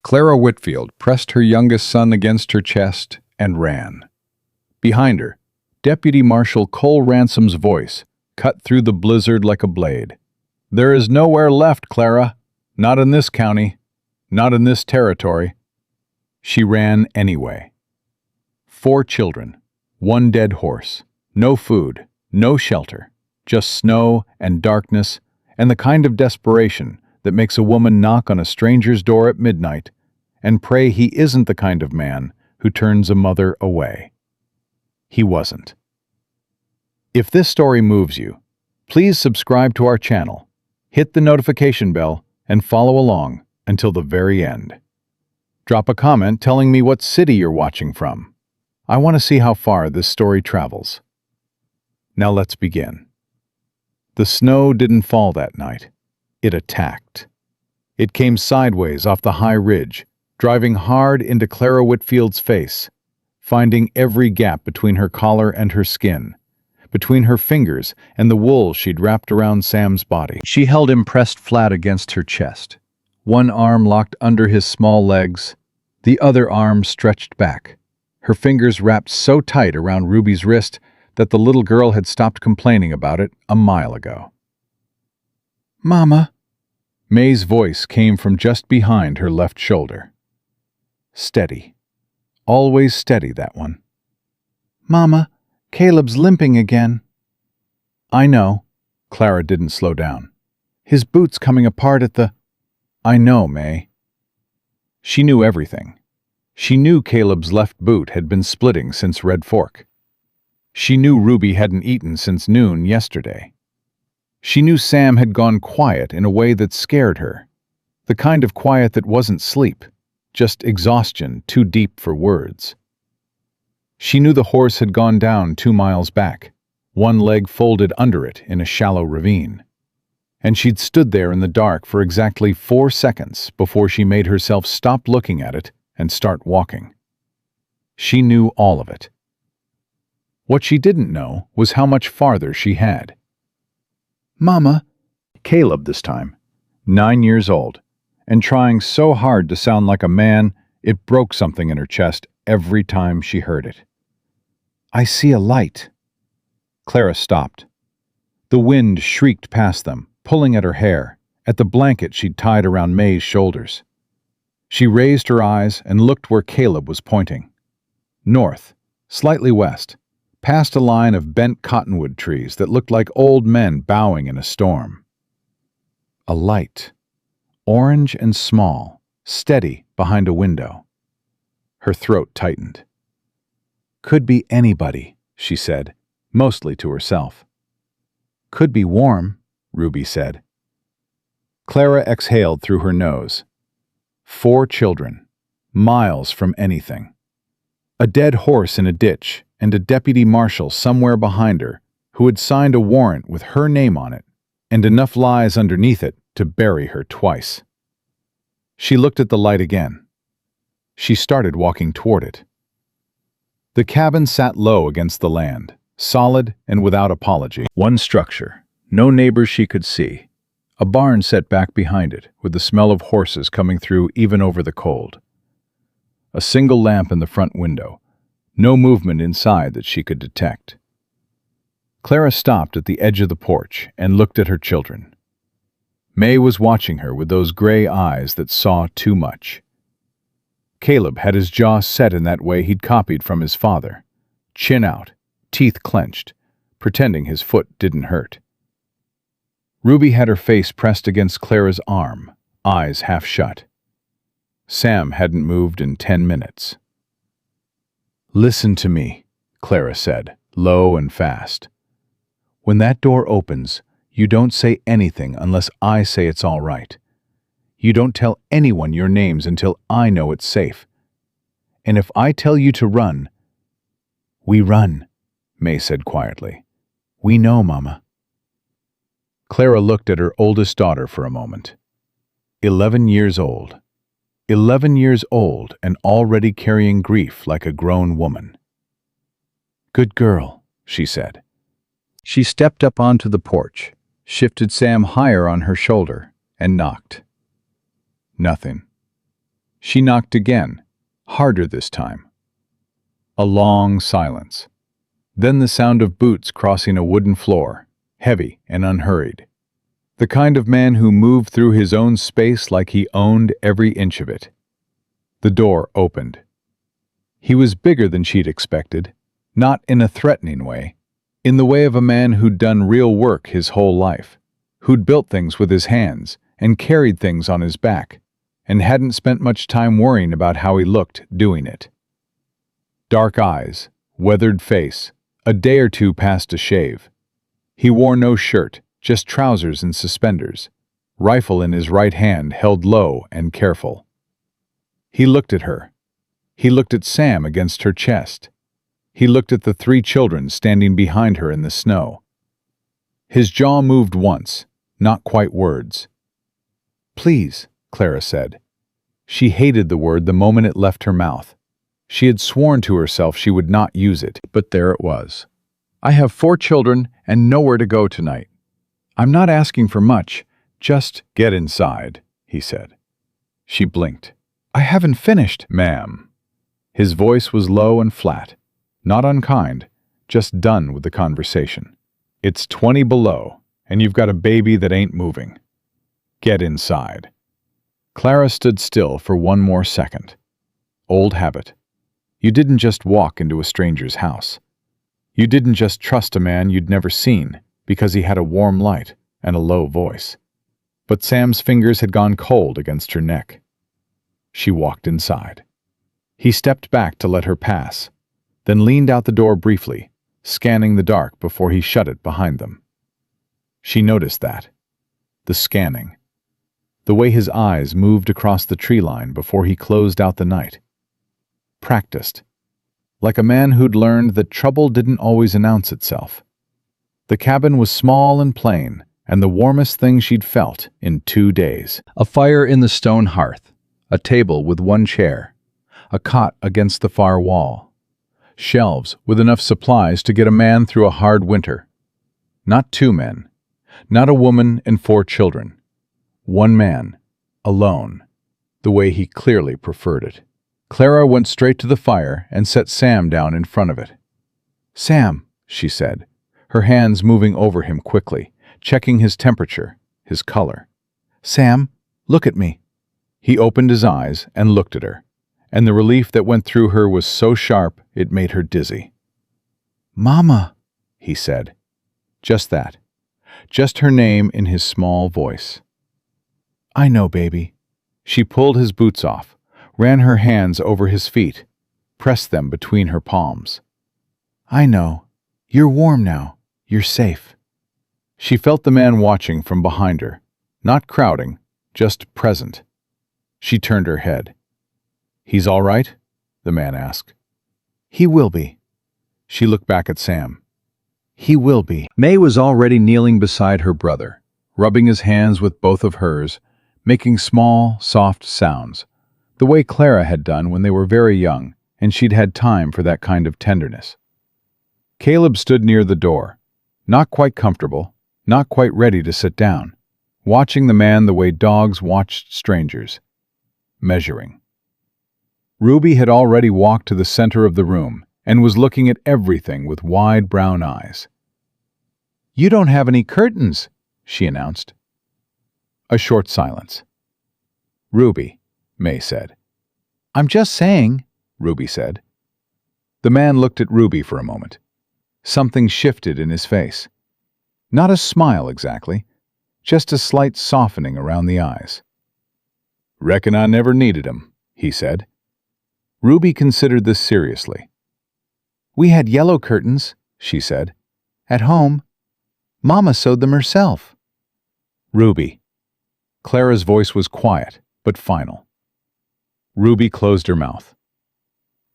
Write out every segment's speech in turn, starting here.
Clara Whitfield pressed her youngest son against her chest and ran. Behind her, Deputy Marshal Cole Ransom's voice cut through the blizzard like a blade. "There is nowhere left, Clara. Not in this county. Not in this territory." She ran anyway. 4 children, 1 dead horse, no food, no shelter, just snow and darkness and the kind of desperation that makes a woman knock on a stranger's door at midnight and pray he isn't the kind of man who turns a mother away. He wasn't. If this story moves you, please subscribe to our channel, hit the notification bell, and follow along until the very end. Drop a comment telling me what city you're watching from. I want to see how far this story travels. Now let's begin. The snow didn't fall that night. It attacked. It came sideways off the high ridge, driving hard into Clara Whitfield's face, finding every gap between her collar and her skin, between her fingers and the wool she'd wrapped around Sam's body. She held him pressed flat against her chest, one arm locked under his small legs, the other arm stretched back, her fingers wrapped so tight around Ruby's wrist that the little girl had stopped complaining about it a mile ago. "Mama," May's voice came from just behind her left shoulder. Steady. Always steady, that one. "Mama, Caleb's limping again." "I know." Clara didn't slow down. "His boot's coming apart at the—" "I know, May." She knew everything. She knew Caleb's left boot had been splitting since Red Fork. She knew Ruby hadn't eaten since noon yesterday. She knew Sam had gone quiet in a way that scared her, the kind of quiet that wasn't sleep, just exhaustion too deep for words. She knew the horse had gone down 2 miles back, one leg folded under it in a shallow ravine. And she'd stood there in the dark for exactly 4 seconds before she made herself stop looking at it and start walking. She knew all of it. What she didn't know was how much farther she had. "Mama," Caleb this time, 9 years old, and trying so hard to sound like a man, it broke something in her chest every time she heard it. "I see a light." Clara stopped. The wind shrieked past them, pulling at her hair, at the blanket she'd tied around May's shoulders. She raised her eyes and looked where Caleb was pointing. North, slightly west, past a line of bent cottonwood trees that looked like old men bowing in a storm. A light, orange and small, steady behind a window. Her throat tightened. "Could be anybody," she said, mostly to herself. "Could be warm," Ruby said. Clara exhaled through her nose. 4 children, miles from anything. A dead horse in a ditch, and a deputy marshal somewhere behind her who had signed a warrant with her name on it, and enough lies underneath it to bury her twice. She looked at the light again. She started walking toward it. The cabin sat low against the land, solid and without apology. One structure, no neighbors she could see. A barn set back behind it, with the smell of horses coming through even over the cold. A single lamp in the front window, no movement inside that she could detect. Clara stopped at the edge of the porch and looked at her children. May was watching her with those gray eyes that saw too much. Caleb had his jaw set in that way he'd copied from his father, chin out, teeth clenched, pretending his foot didn't hurt. Ruby had her face pressed against Clara's arm, eyes half shut. Sam hadn't moved in 10 minutes. "Listen to me," Clara said, low and fast. "When that door opens, you don't say anything unless I say it's all right. You don't tell anyone your names until I know it's safe. And if I tell you to run—" "We run," May said quietly. "We know, Mama." Clara looked at her oldest daughter for a moment. 11 years old. 11 years old and already carrying grief like a grown woman. "Good girl," she said. She stepped up onto the porch, shifted Sam higher on her shoulder, and knocked. Nothing. She knocked again, harder this time. A long silence. Then the sound of boots crossing a wooden floor, heavy and unhurried. The kind of man who moved through his own space like he owned every inch of it. The door opened. He was bigger than she'd expected, not in a threatening way, in the way of a man who'd done real work his whole life, who'd built things with his hands and carried things on his back, and hadn't spent much time worrying about how he looked doing it. Dark eyes, weathered face, a day or two past a shave. He wore no shirt, just trousers and suspenders, rifle in his right hand held low and careful. He looked at her. He looked at Sam against her chest. He looked at the 3 children standing behind her in the snow. His jaw moved once, not quite words. "Please," Clara said. She hated the word the moment it left her mouth. She had sworn to herself she would not use it, but there it was. "I have 4 children and nowhere to go tonight. I'm not asking for much, just get inside," he said. She blinked. "I haven't finished, ma'am." His voice was low and flat, not unkind, just done with the conversation. "It's 20 below, and you've got a baby that ain't moving. Get inside." Clara stood still for one more second. Old habit. You didn't just walk into a stranger's house. You didn't just trust a man you'd never seen because he had a warm light and a low voice. But Sam's fingers had gone cold against her neck. She walked inside. He stepped back to let her pass, then leaned out the door briefly, scanning the dark before he shut it behind them. She noticed that. The scanning. The way his eyes moved across the tree line before he closed out the night. Practiced. Like a man who'd learned that trouble didn't always announce itself. The cabin was small and plain, and the warmest thing she'd felt in 2 days. A fire in the stone hearth, a table with 1 chair, a cot against the far wall, shelves with enough supplies to get a man through a hard winter. Not 2 men, not a woman and 4 children. 1 man, alone, the way he clearly preferred it. Clara went straight to the fire and set Sam down in front of it. "Sam," she said, her hands moving over him quickly, checking his temperature, his color. "Sam, look at me." He opened his eyes and looked at her, and the relief that went through her was so sharp it made her dizzy. "Mama," he said. Just that. Just her name in his small voice. "I know, baby." She pulled his boots off, ran her hands over his feet, pressed them between her palms. "I know. You're warm now. You're safe." She felt the man watching from behind her, not crowding, just present. She turned her head. "He's all right?" the man asked. "He will be." She looked back at Sam. "He will be." May was already kneeling beside her brother, rubbing his hands with both of hers, making small, soft sounds, the way Clara had done when they were very young, and she'd had time for that kind of tenderness. Caleb stood near the door, not quite comfortable, not quite ready to sit down, watching the man the way dogs watched strangers, measuring. Ruby had already walked to the center of the room and was looking at everything with wide brown eyes. "You don't have any curtains," she announced. A short silence. "Ruby," May said. "I'm just saying," Ruby said. The man looked at Ruby for a moment. Something shifted in his face. Not a smile exactly, just a slight softening around the eyes. "Reckon I never needed 'em," he said. Ruby considered this seriously. "We had yellow curtains," she said. "At home. Mama sewed them herself." "Ruby." Clara's voice was quiet, but final. Ruby closed her mouth.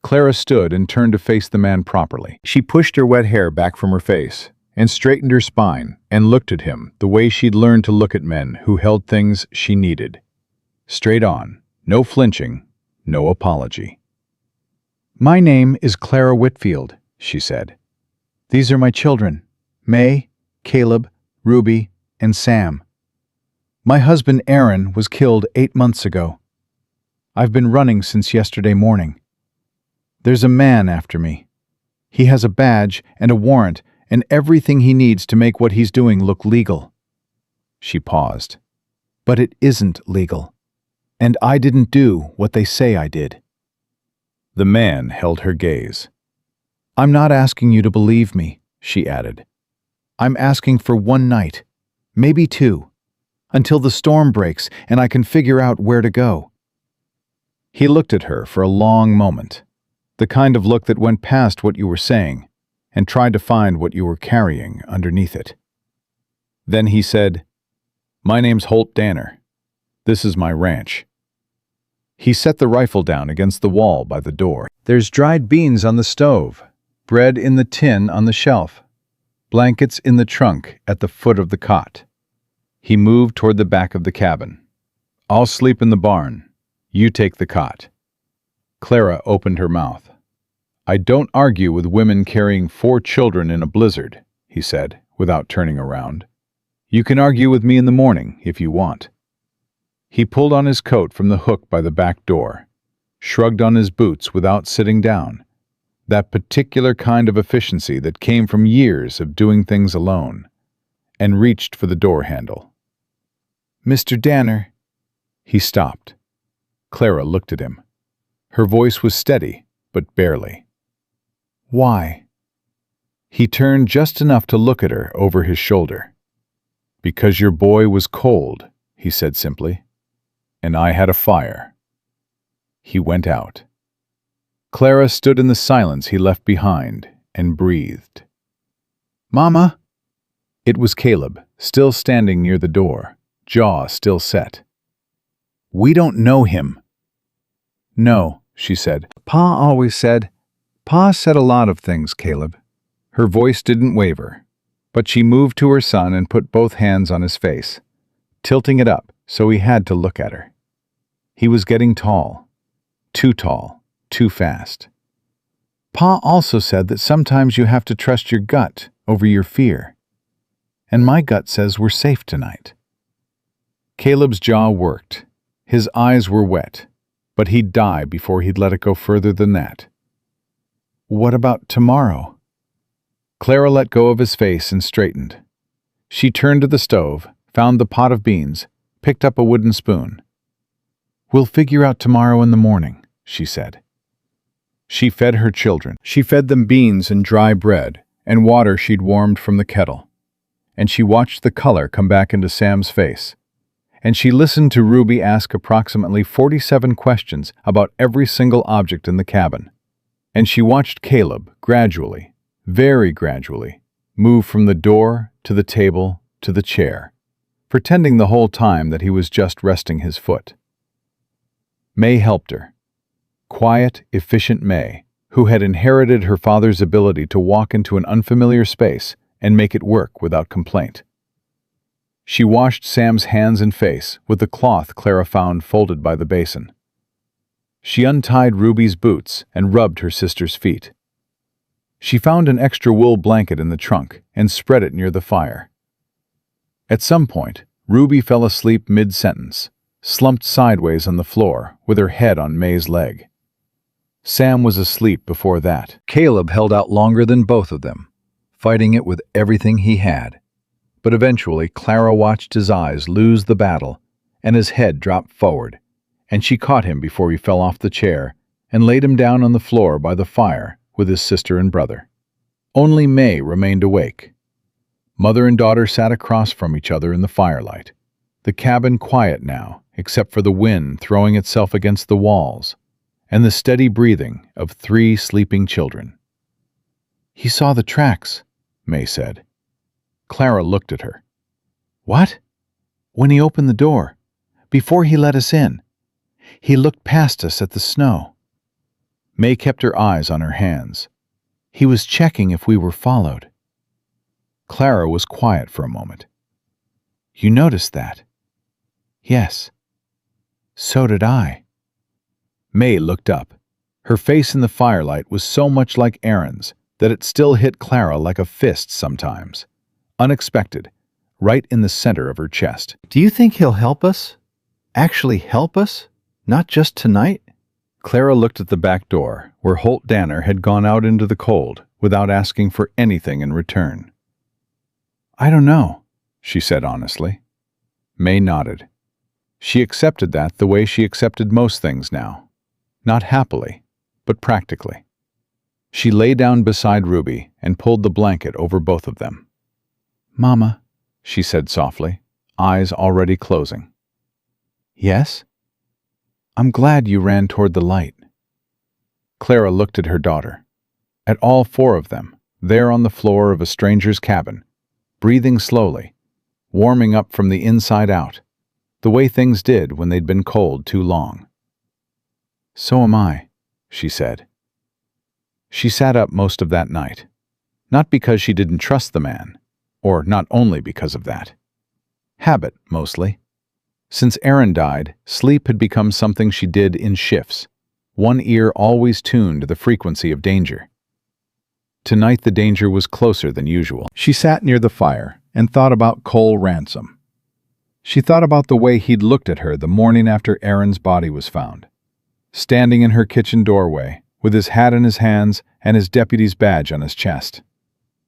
Clara stood and turned to face the man properly. She pushed her wet hair back from her face and straightened her spine and looked at him the way she'd learned to look at men who held things she needed. Straight on, no flinching, no apology. "My name is Clara Whitfield," she said. "These are my children, May, Caleb, Ruby, and Sam. My husband Aaron was killed 8 months ago." I've been running since yesterday morning. There's a man after me. He has a badge and a warrant and everything he needs to make what he's doing look legal." She paused. "But it isn't legal. And I didn't do what they say I did." The man held her gaze. "I'm not asking you to believe me," she added. "I'm asking for one night, maybe two, until the storm breaks and I can figure out where to go." He looked at her for a long moment, the kind of look that went past what you were saying and tried to find what you were carrying underneath it. Then he said, "My name's Holt Danner. This is my ranch." He set the rifle down against the wall by the door. "There's dried beans on the stove, bread in the tin on the shelf, blankets in the trunk at the foot of the cot." He moved toward the back of the cabin. "I'll sleep in the barn. You take the cot." Clara opened her mouth. "I don't argue with women carrying 4 children in a blizzard," he said, without turning around. "You can argue with me in the morning, if you want." He pulled on his coat from the hook by the back door, shrugged on his boots without sitting down, that particular kind of efficiency that came from years of doing things alone, and reached for the door handle. "Mr. Danner." He stopped. Clara looked at him. Her voice was steady, but barely. "Why?" He turned just enough to look at her over his shoulder. "Because your boy was cold," he said simply, "and I had a fire." He went out. Clara stood in the silence he left behind and breathed. "Mama!" It was Caleb, still standing near the door, jaw still set. "We don't know him." "No," she said. "Pa always said." "Pa said a lot of things, Caleb." Her voice didn't waver, but she moved to her son and put both hands on his face, tilting it up so he had to look at her. He was getting tall, too fast. "Pa also said that sometimes you have to trust your gut over your fear. And my gut says we're safe tonight." Caleb's jaw worked. His eyes were wet, but he'd die before he'd let it go further than that. "What about tomorrow?" Clara let go of his face and straightened. She turned to the stove, found the pot of beans, picked up a wooden spoon. "We'll figure out tomorrow in the morning," she said. She fed her children. She fed them beans and dry bread and water she'd warmed from the kettle. And she watched the color come back into Sam's face. And she listened to Ruby ask approximately 47 questions about every single object in the cabin. And she watched Caleb gradually, very gradually, move from the door to the table to the chair, pretending the whole time that he was just resting his foot. May helped her. Quiet, efficient May, who had inherited her father's ability to walk into an unfamiliar space and make it work without complaint. She washed Sam's hands and face with the cloth Clara found folded by the basin. She untied Ruby's boots and rubbed her sister's feet. She found an extra wool blanket in the trunk and spread it near the fire. At some point, Ruby fell asleep mid-sentence, slumped sideways on the floor with her head on May's leg. Sam was asleep before that. Caleb held out longer than both of them, fighting it with everything he had. But eventually Clara watched his eyes lose the battle and his head dropped forward, and she caught him before he fell off the chair and laid him down on the floor by the fire with his sister and brother. Only May remained awake. Mother and daughter sat across from each other in the firelight, the cabin quiet now except for the wind throwing itself against the walls and the steady breathing of 3 sleeping children. "He saw the tracks," May said. Clara looked at her. "What?" "When he opened the door, before he let us in. He looked past us at the snow." May kept her eyes on her hands. "He was checking if we were followed." Clara was quiet for a moment. "You noticed that?" "Yes." "So did I." May looked up. Her face in the firelight was so much like Aaron's that it still hit Clara like a fist sometimes. Unexpected, right in the center of her chest. "Do you think he'll help us? Actually help us?" Not just tonight? Clara looked at the back door, where Holt Danner had gone out into the cold without asking for anything in return. I don't know, she said honestly. May nodded. She accepted that the way she accepted most things now. Not happily, but practically. She lay down beside Ruby and pulled the blanket over both of them. Mama, she said softly, eyes already closing. Yes? I'm glad you ran toward the light. Clara looked at her daughter, at all four of them, there on the floor of a stranger's cabin, breathing slowly, warming up from the inside out, the way things did when they'd been cold too long. So am I, she said. She sat up most of that night, not because she didn't trust the man, or not only because of that. Habit, mostly. Since Aaron died, sleep had become something she did in shifts, one ear always tuned to the frequency of danger. Tonight the danger was closer than usual. She sat near the fire and thought about Cole Ransom. She thought about the way he'd looked at her the morning after Aaron's body was found, standing in her kitchen doorway, with his hat in his hands and his deputy's badge on his chest,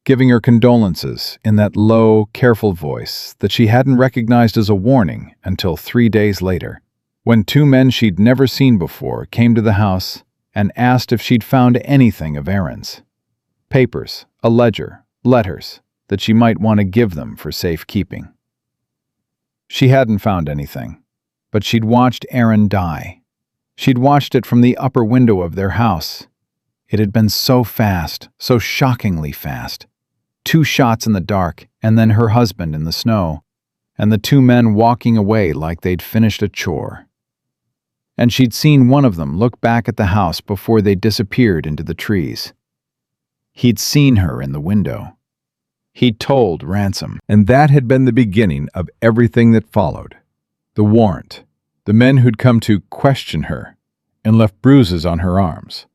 giving her condolences in that low, careful voice that she hadn't recognized as a warning until 3 days later, when two men she'd never seen before came to the house and asked if she'd found anything of Aaron's. Papers, a ledger, letters, that she might want to give them for safekeeping. She hadn't found anything, but she'd watched Aaron die. She'd watched it from the upper window of their house. It had been so fast, so shockingly fast. 2 shots in the dark, and then her husband in the snow, and the 2 men walking away like they'd finished a chore. And she'd seen one of them look back at the house before they disappeared into the trees. He'd seen her in the window. He'd told Ransom, and that had been the beginning of everything that followed. The warrant. The men who'd come to question her and left bruises on her arms.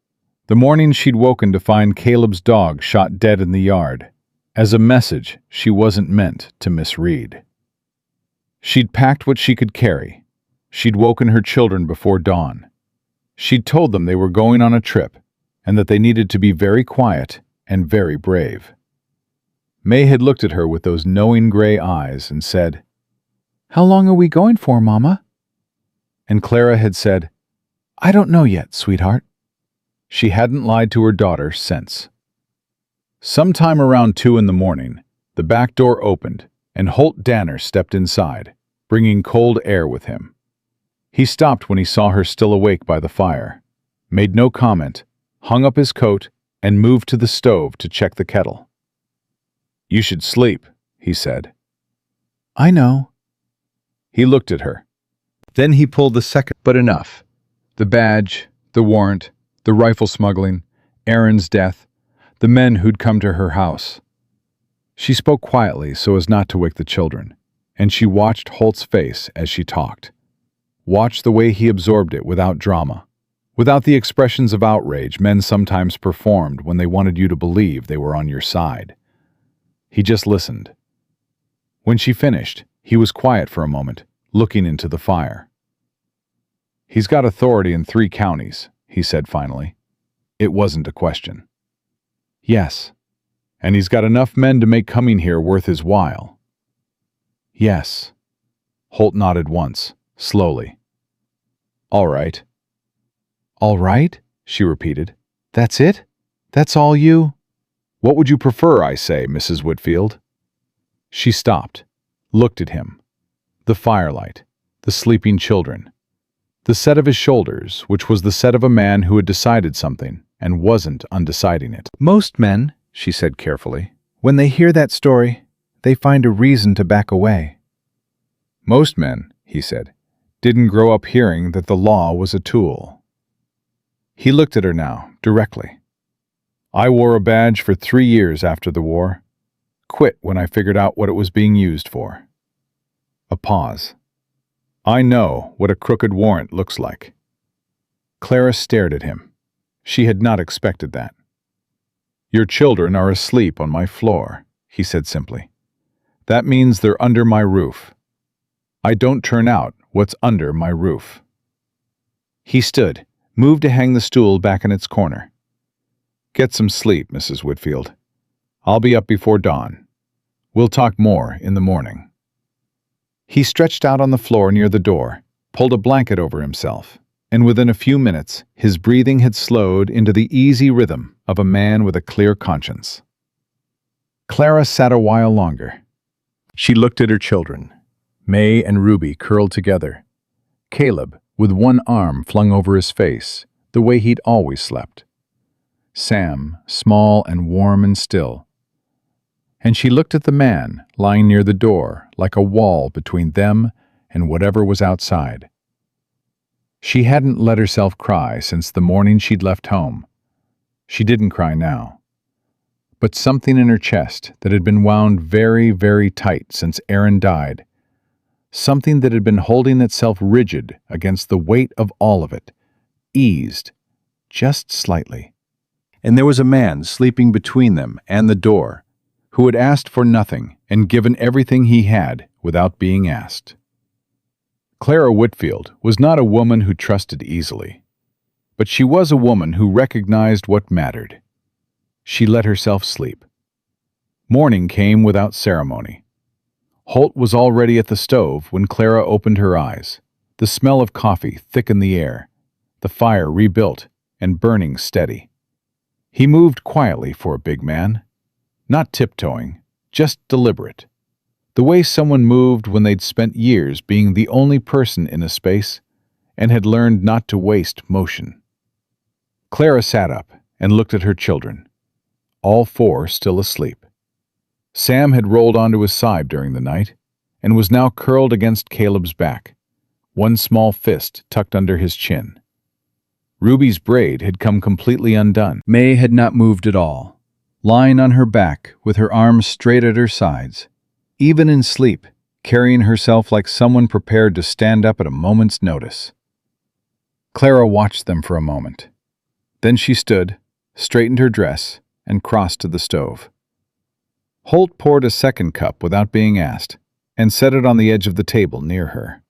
The morning she'd woken to find Caleb's dog shot dead in the yard, as a message she wasn't meant to misread. She'd packed what she could carry. She'd woken her children before dawn. She'd told them they were going on a trip and that they needed to be very quiet and very brave. May had looked at her with those knowing gray eyes and said, "How long are we going for, Mama?" And Clara had said, "I don't know yet, sweetheart." She hadn't lied to her daughter since. Sometime around 2 in the morning, the back door opened and Holt Danner stepped inside, bringing cold air with him. He stopped when he saw her still awake by the fire, made no comment, hung up his coat, and moved to the stove to check the kettle. "You should sleep," he said. "I know." He looked at her. Then he pulled the second, but enough. The badge, the warrant, the rifle smuggling, Aaron's death, the men who'd come to her house. She spoke quietly so as not to wake the children, and she watched Holt's face as she talked. Watched the way he absorbed it without drama, without the expressions of outrage men sometimes performed when they wanted you to believe they were on your side. He just listened. When she finished, he was quiet for a moment, looking into the fire. "He's got authority in 3 counties, he said finally. It wasn't a question. "Yes. And he's got enough men to make coming here worth his while." "Yes." Holt nodded once, slowly. "All right." "All right?" she repeated. "That's it? That's all you—" "What would you prefer, I say, Mrs. Whitfield?" She stopped, looked at him. The firelight, the sleeping children, the set of his shoulders, which was the set of a man who had decided something and wasn't undeciding it. "Most men," she said carefully, "when they hear that story, they find a reason to back away." "Most men," he said, "didn't grow up hearing that the law was a tool." He looked at her now, directly. "I wore a badge for 3 years after the war. Quit when I figured out what it was being used for." A pause. "I know what a crooked warrant looks like." Clara stared at him. She had not expected that. "Your children are asleep on my floor," he said simply. "That means they're under my roof. I don't turn out what's under my roof." He stood, moved to hang the stool back in its corner. "Get some sleep, Mrs. Whitfield. I'll be up before dawn. We'll talk more in the morning." He stretched out on the floor near the door, pulled a blanket over himself, and within a few minutes his breathing had slowed into the easy rhythm of a man with a clear conscience. Clara sat a while longer. She looked at her children, May and Ruby curled together, Caleb with one arm flung over his face, the way he'd always slept, Sam small and warm and still. And she looked at the man lying near the door like a wall between them and whatever was outside. She hadn't let herself cry since the morning she'd left home. She didn't cry now. But something in her chest that had been wound very, very tight since Aaron died, something that had been holding itself rigid against the weight of all of it, eased, just slightly. And there was a man sleeping between them and the door, who had asked for nothing and given everything he had without being asked. Clara Whitfield was not a woman who trusted easily, but she was a woman who recognized what mattered. She let herself sleep. Morning came without ceremony. Holt was already at the stove when Clara opened her eyes. The smell of coffee thick in the air, the fire rebuilt and burning steady. He moved quietly for a big man, not tiptoeing, just deliberate. The way someone moved when they'd spent years being the only person in a space and had learned not to waste motion. Clara sat up and looked at her children, all four still asleep. Sam had rolled onto his side during the night and was now curled against Caleb's back, one small fist tucked under his chin. Ruby's braid had come completely undone. May had not moved at all, lying on her back with her arms straight at her sides, even in sleep, carrying herself like someone prepared to stand up at a moment's notice. Clara watched them for a moment. Then she stood, straightened her dress, and crossed to the stove. Holt poured a second cup without being asked, and set it on the edge of the table near her.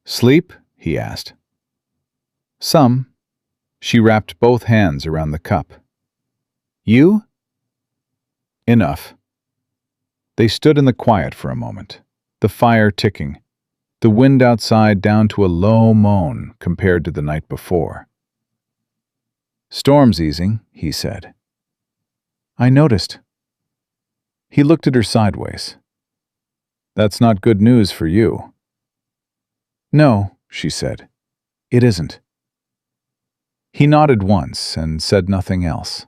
"Sleep?" he asked. "Some." She wrapped both hands around the cup. "You?" "Enough." They stood in the quiet for a moment, the fire ticking, the wind outside down to a low moan compared to the night before. "Storm's easing," he said. "I noticed." He looked at her sideways. "That's not good news for you." "No," she said. "It isn't." He nodded once and said nothing else.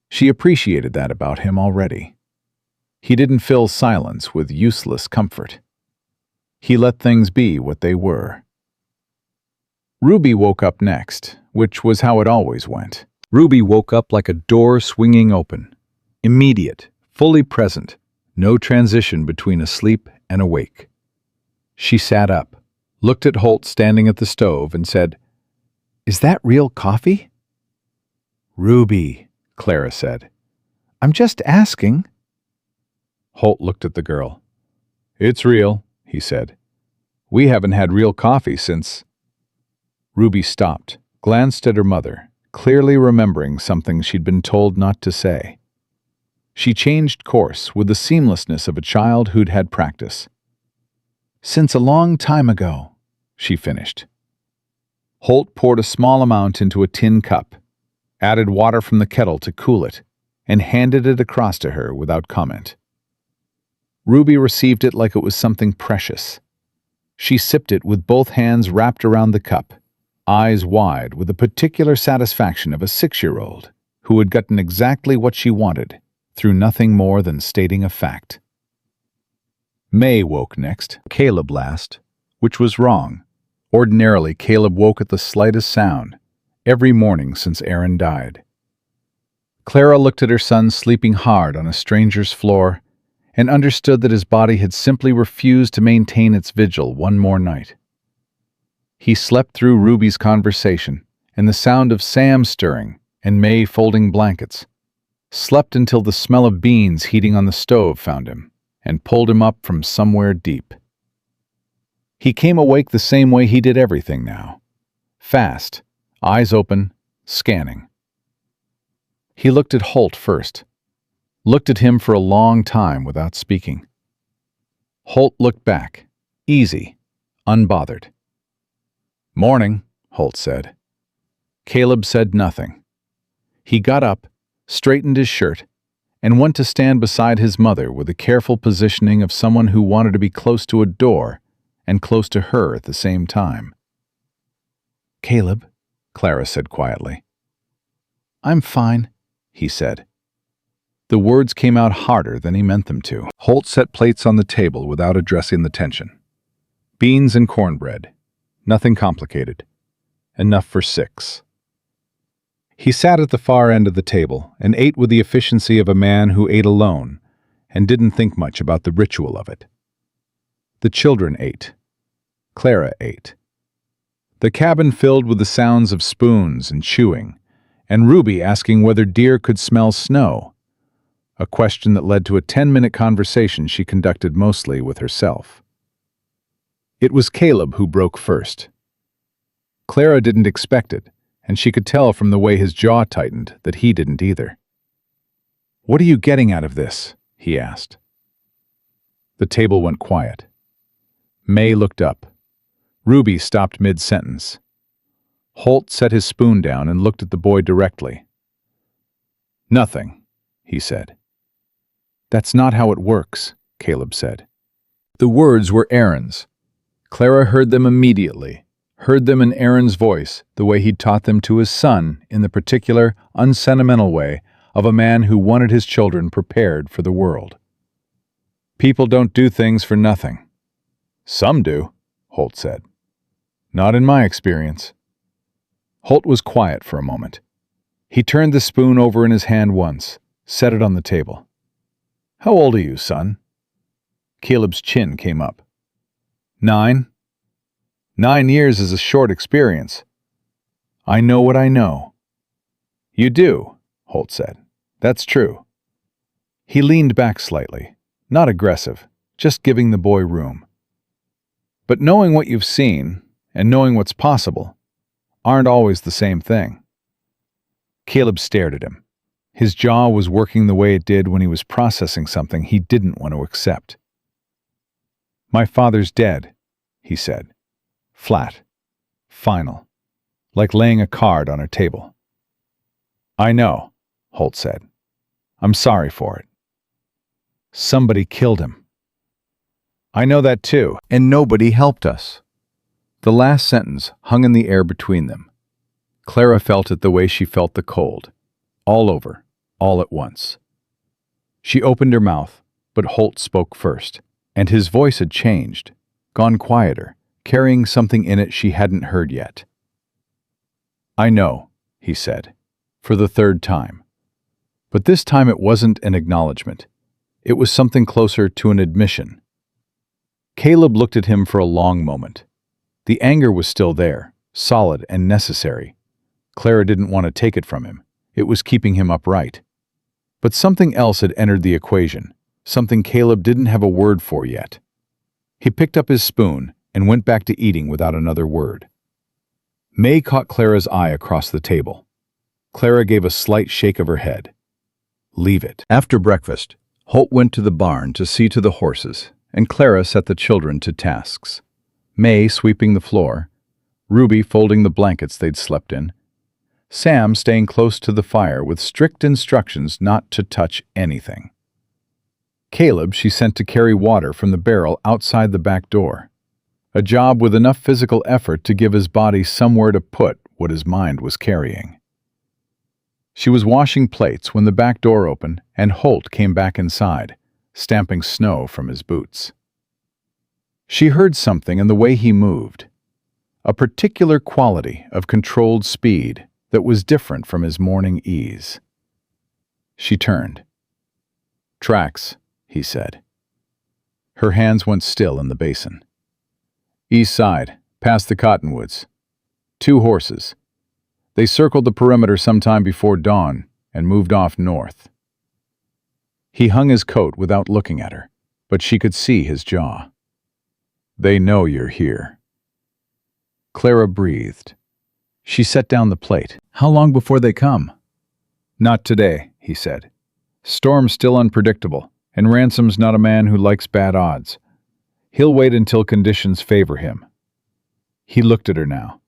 She appreciated that about him already. He didn't fill silence with useless comfort. He let things be what they were. Ruby woke up next, which was how it always went. Ruby woke up like a door swinging open. Immediate, fully present, no transition between asleep and awake. She sat up, looked at Holt standing at the stove, and said, "Is that real coffee?" "Ruby," Clara said. "I'm just asking." Holt looked at the girl. "It's real," he said. "We haven't had real coffee since—" Ruby stopped, glanced at her mother, clearly remembering something she'd been told not to say. She changed course with the seamlessness of a child who'd had practice. "Since a long time ago," she finished. Holt poured a small amount into a tin cup, added water from the kettle to cool it, and handed it across to her without comment. Ruby received it like it was something precious. She sipped it with both hands wrapped around the cup, eyes wide with the particular satisfaction of a 6-year-old who had gotten exactly what she wanted through nothing more than stating a fact. May woke next, Caleb last, which was wrong. Ordinarily, Caleb woke at the slightest sound, every morning since Aaron died. Clara looked at her son sleeping hard on a stranger's floor and understood that his body had simply refused to maintain its vigil one more night. He slept through Ruby's conversation and the sound of Sam stirring and May folding blankets, slept until the smell of beans heating on the stove found him and pulled him up from somewhere deep. He came awake the same way he did everything now, Fast, eyes open, scanning. He looked at Holt first, looked at him for a long time without speaking. Holt looked back, easy, unbothered. "Morning," Holt said. Caleb said nothing. He got up, straightened his shirt, and went to stand beside his mother with the careful positioning of someone who wanted to be close to a door and close to her at the same time. "Caleb," Clara said quietly. "I'm fine," he said. The words came out harder than he meant them to. Holt set plates on the table without addressing the tension. Beans and cornbread. Nothing complicated. Enough for 6. He sat at the far end of the table and ate with the efficiency of a man who ate alone and didn't think much about the ritual of it. The children ate. Clara ate. The cabin filled with the sounds of spoons and chewing, and Ruby asking whether deer could smell snow, a question that led to a 10-minute conversation she conducted mostly with herself. It was Caleb who broke first. Clara didn't expect it, and she could tell from the way his jaw tightened that he didn't either. "What are you getting out of this?" he asked. The table went quiet. May looked up. Ruby stopped mid-sentence. Holt set his spoon down and looked at the boy directly. "Nothing," he said. "That's not how it works," Caleb said. The words were Aaron's. Clara heard them immediately, heard them in Aaron's voice, the way he'd taught them to his son, in the particular, unsentimental way of a man who wanted his children prepared for the world. "People don't do things for nothing." "Some do," Holt said. "Not in my experience." Holt was quiet for a moment. He turned the spoon over in his hand once, set it on the table. "How old are you, son?" Caleb's chin came up. 9. 9 years is a short experience. I know what I know." "You do," Holt said. "That's true." He leaned back slightly, not aggressive, just giving the boy room. "But knowing what you've seen, and knowing what's possible, aren't always the same thing." Caleb stared at him. His jaw was working the way it did when he was processing something he didn't want to accept. "My father's dead," he said. Flat. Final. Like laying a card on a table. "I know," Holt said. "I'm sorry for it." "Somebody killed him." "I know that too, and nobody helped us." The last sentence hung in the air between them. Clara felt it the way she felt the cold. All over, all at once. She opened her mouth, but Holt spoke first, and his voice had changed, gone quieter, carrying something in it she hadn't heard yet. "I know," he said, for the 3rd time. But this time it wasn't an acknowledgement. It was something closer to an admission. Caleb looked at him for a long moment. The anger was still there, solid and necessary. Clara didn't want to take it from him. It was keeping him upright. But something else had entered the equation, something Caleb didn't have a word for yet. He picked up his spoon and went back to eating without another word. May caught Clara's eye across the table. Clara gave a slight shake of her head. "Leave it." After breakfast, Holt went to the barn to see to the horses, and Clara set the children to tasks. May sweeping the floor, Ruby folding the blankets they'd slept in, Sam staying close to the fire with strict instructions not to touch anything. Caleb she sent to carry water from the barrel outside the back door, a job with enough physical effort to give his body somewhere to put what his mind was carrying. She was washing plates when the back door opened and Holt came back inside, stamping snow from his boots. She heard something in the way he moved, a particular quality of controlled speed that was different from his morning ease. She turned. "Tracks," he said. Her hands went still in the basin. "East side, past the cottonwoods. 2 horses. They circled the perimeter sometime before dawn and moved off north." He hung his coat without looking at her, but she could see his jaw. "They know you're here." Clara breathed. She set down the plate. How long before they come? Not today, he said. Storm's still unpredictable, and Ransom's not a man who likes bad odds. He'll wait until conditions favor him. He looked at her now.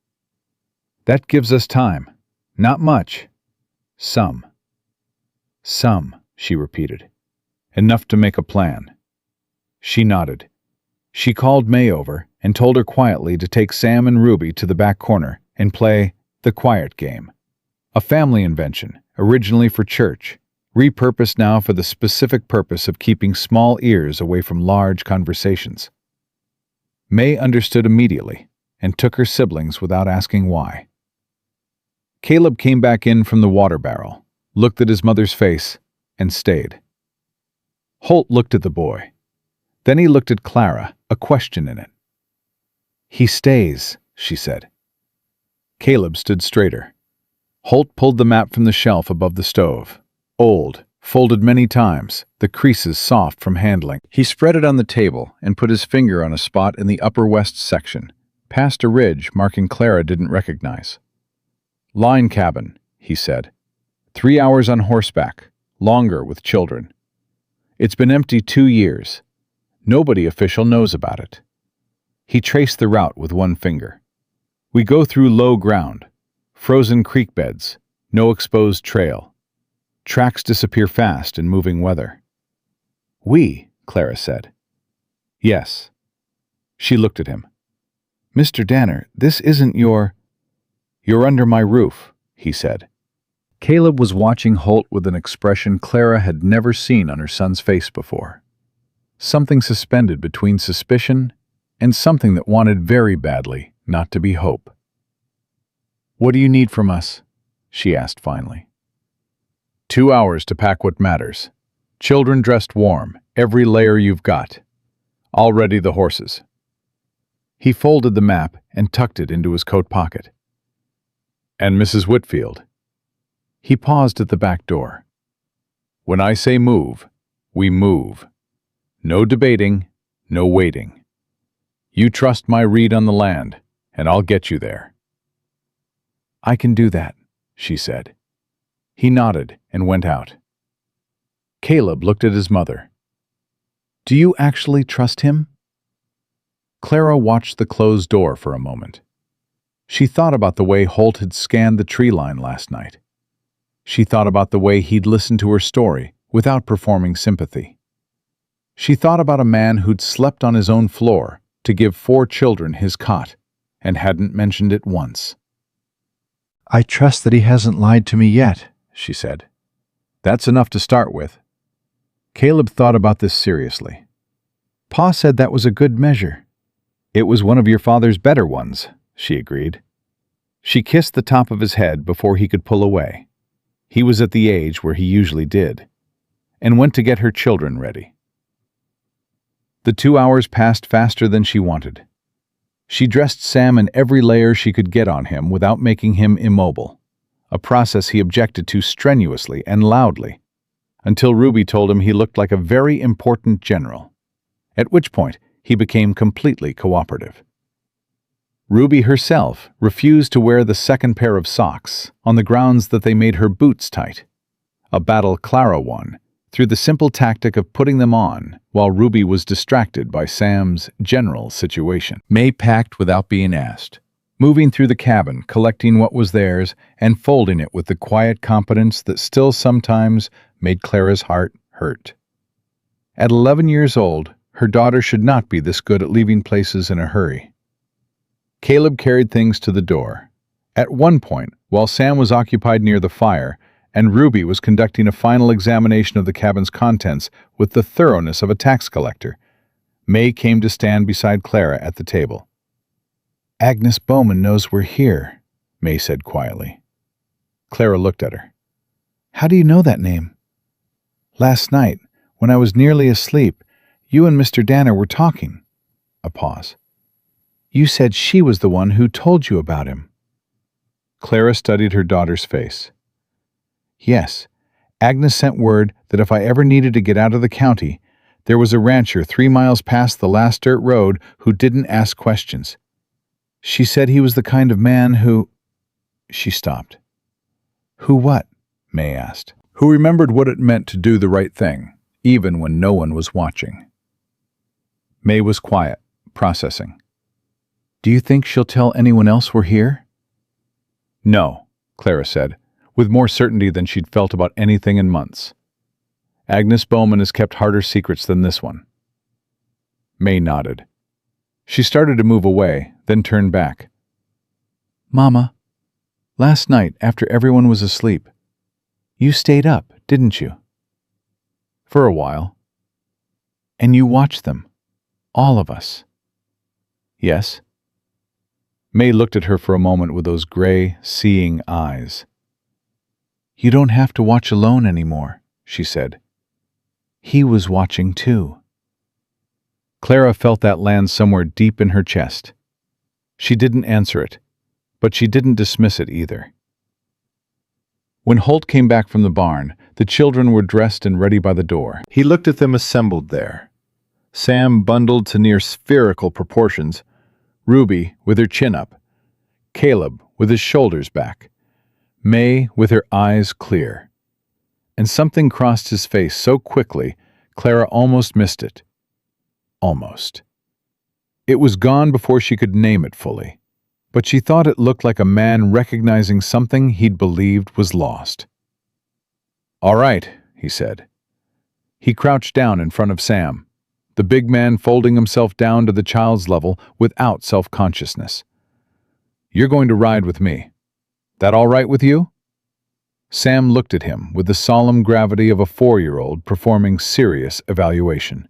That gives us time. Not much. Some. Some, she repeated. Enough to make a plan. She nodded. She called May over and told her quietly to take Sam and Ruby to the back corner and play the quiet game. A family invention, originally for church, repurposed now for the specific purpose of keeping small ears away from large conversations. May understood immediately and took her siblings without asking why. Caleb came back in from the water barrel, looked at his mother's face, and stayed. Holt looked at the boy. Then he looked at Clara, a question in it. He stays, she said. Caleb stood straighter. Holt pulled the map from the shelf above the stove. Old, folded many times, the creases soft from handling. He spread it on the table and put his finger on a spot in the upper west section, past a ridge marking Clara didn't recognize. Line cabin, he said. 3 hours on horseback, longer with children. It's been empty 2 years. Nobody official knows about it. He traced the route with one finger. We go through low ground, frozen creek beds, no exposed trail. Tracks disappear fast in moving weather. We, Clara said. Yes. She looked at him. Mr. Danner, this isn't your... You're under my roof, he said. Caleb was watching Holt with an expression Clara had never seen on her son's face before. Something suspended between suspicion and something that wanted very badly not to be hope. What do you need from us? She asked finally. 2 hours to pack what matters. Children dressed warm, every layer you've got. I'll ready the horses. He folded the map and tucked it into his coat pocket. And Mrs. Whitfield. He paused at the back door. When I say move, we move. No debating, no waiting. You trust my read on the land, and I'll get you there. I can do that, she said. He nodded and went out. Caleb looked at his mother. Do you actually trust him? Clara watched the closed door for a moment. She thought about the way Holt had scanned the tree line last night. She thought about the way he'd listened to her story without performing sympathy. She thought about a man who'd slept on his own floor to give 4 children his cot and hadn't mentioned it once. I trust that he hasn't lied to me yet, she said. That's enough to start with. Caleb thought about this seriously. Pa said that was a good measure. It was one of your father's better ones, she agreed. She kissed the top of his head before he could pull away. He was at the age where he usually did, and went to get her children ready. The 2 hours passed faster than she wanted. She dressed Sam in every layer she could get on him without making him immobile, a process he objected to strenuously and loudly, until Ruby told him he looked like a very important general, at which point he became completely cooperative. Ruby herself refused to wear the second pair of socks on the grounds that they made her boots tight, a battle Clara won through the simple tactic of putting them on while Ruby was distracted by Sam's general situation. May packed without being asked, moving through the cabin, collecting what was theirs, and folding it with the quiet competence that still sometimes made Clara's heart hurt. At 11 years old, her daughter should not be this good at leaving places in a hurry. Caleb carried things to the door. At one point, while Sam was occupied near the fire, and Ruby was conducting a final examination of the cabin's contents with the thoroughness of a tax collector, May came to stand beside Clara at the table. Agnes Bowman knows we're here, May said quietly. Clara looked at her. How do you know that name? Last night, when I was nearly asleep, you and Mr. Danner were talking. A pause. You said she was the one who told you about him. Clara studied her daughter's face. Yes, Agnes sent word that if I ever needed to get out of the county, there was a rancher 3 miles past the last dirt road who didn't ask questions. She said he was the kind of man who... She stopped. Who what? May asked. Who remembered what it meant to do the right thing, even when no one was watching. May was quiet, processing. Do you think she'll tell anyone else we're here? No, Clara said, with more certainty than she'd felt about anything in months. Agnes Bowman has kept harder secrets than this one. May nodded. She started to move away, then turned back. Mama, last night, after everyone was asleep, you stayed up, didn't you? For a while. And you watched them, all of us. Yes. May looked at her for a moment with those gray, seeing eyes. You don't have to watch alone anymore, she said. He was watching too. Clara felt that land somewhere deep in her chest. She didn't answer it, but she didn't dismiss it either. When Holt came back from the barn, the children were dressed and ready by the door. He looked at them assembled there. Sam bundled to near spherical proportions, Ruby with her chin up, Caleb with his shoulders back, May with her eyes clear. And something crossed his face so quickly, Clara almost missed it. Almost. It was gone before she could name it fully, but she thought it looked like a man recognizing something he'd believed was lost. All right, he said. He crouched down in front of Sam, the big man folding himself down to the child's level without self-consciousness. You're going to ride with me. That all right with you? Sam looked at him with the solemn gravity of a 4-year-old performing serious evaluation.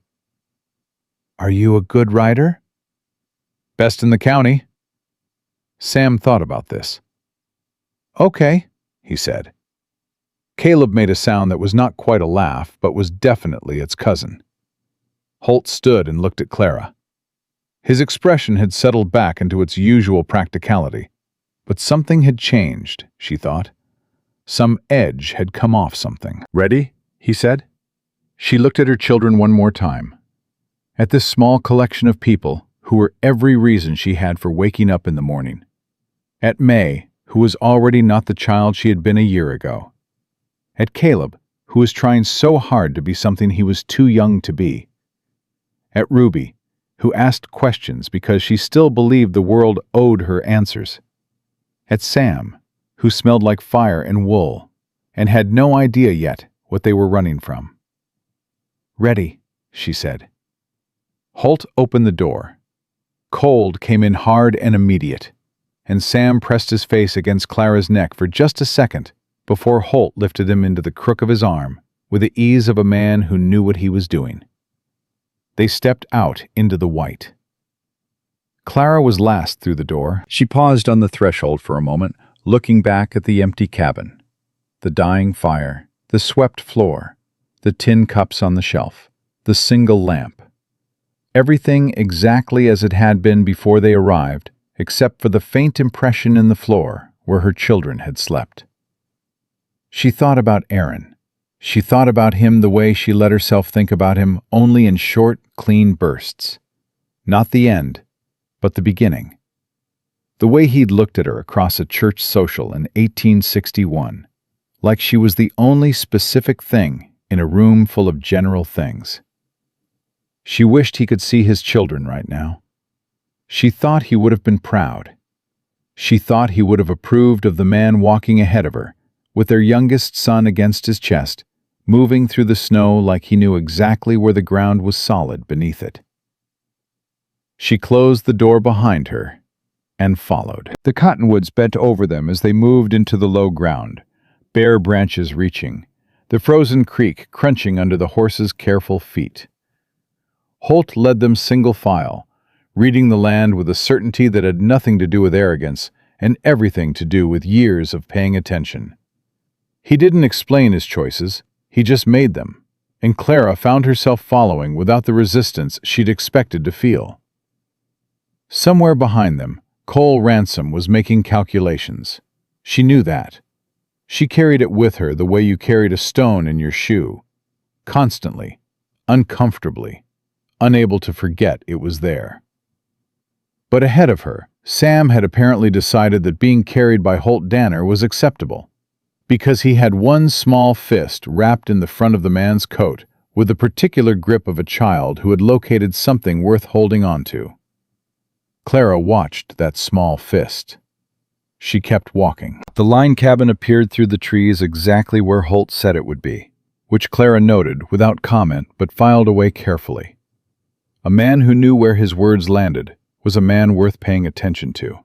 Are you a good rider? Best in the county. Sam thought about this. Okay, he said. Caleb made a sound that was not quite a laugh, but was definitely its cousin. Holt stood and looked at Clara. His expression had settled back into its usual practicality, but something had changed, she thought. Some edge had come off something. Ready? He said. She looked at her children one more time. At this small collection of people who were every reason she had for waking up in the morning. At May, who was already not the child she had been a year ago. At Caleb, who was trying so hard to be something he was too young to be. At Ruby, who asked questions because she still believed the world owed her answers. At Sam, who smelled like fire and wool, and had no idea yet what they were running from. Ready, she said. Holt opened the door. Cold came in hard and immediate, and Sam pressed his face against Clara's neck for just a second before Holt lifted him into the crook of his arm with the ease of a man who knew what he was doing. They stepped out into the white. Clara was last through the door. She paused on the threshold for a moment, looking back at the empty cabin, the dying fire, the swept floor, the tin cups on the shelf, the single lamp. Everything exactly as it had been before they arrived, except for the faint impression in the floor where her children had slept. She thought about Aaron. She thought about him the way she let herself think about him, only in short, clean bursts. Not the end, but the beginning. The way he'd looked at her across a church social in 1861, like she was the only specific thing in a room full of general things. She wished he could see his children right now. She thought he would have been proud. She thought he would have approved of the man walking ahead of her, with their youngest son against his chest, moving through the snow like he knew exactly where the ground was solid beneath it. She closed the door behind her and followed. The cottonwoods bent over them as they moved into the low ground, bare branches reaching, the frozen creek crunching under the horses' careful feet. Holt led them single file, reading the land with a certainty that had nothing to do with arrogance and everything to do with years of paying attention. He didn't explain his choices, he just made them, and Clara found herself following without the resistance she'd expected to feel. Somewhere behind them, Cole Ransom was making calculations. She knew that. She carried it with her the way you carried a stone in your shoe, constantly, uncomfortably, unable to forget it was there. But ahead of her, Sam had apparently decided that being carried by Holt Danner was acceptable, because he had one small fist wrapped in the front of the man's coat with the particular grip of a child who had located something worth holding on to. Clara watched that small fist. She kept walking. The line cabin appeared through the trees exactly where Holt said it would be, which Clara noted without comment but filed away carefully. A man who knew where his words landed was a man worth paying attention to.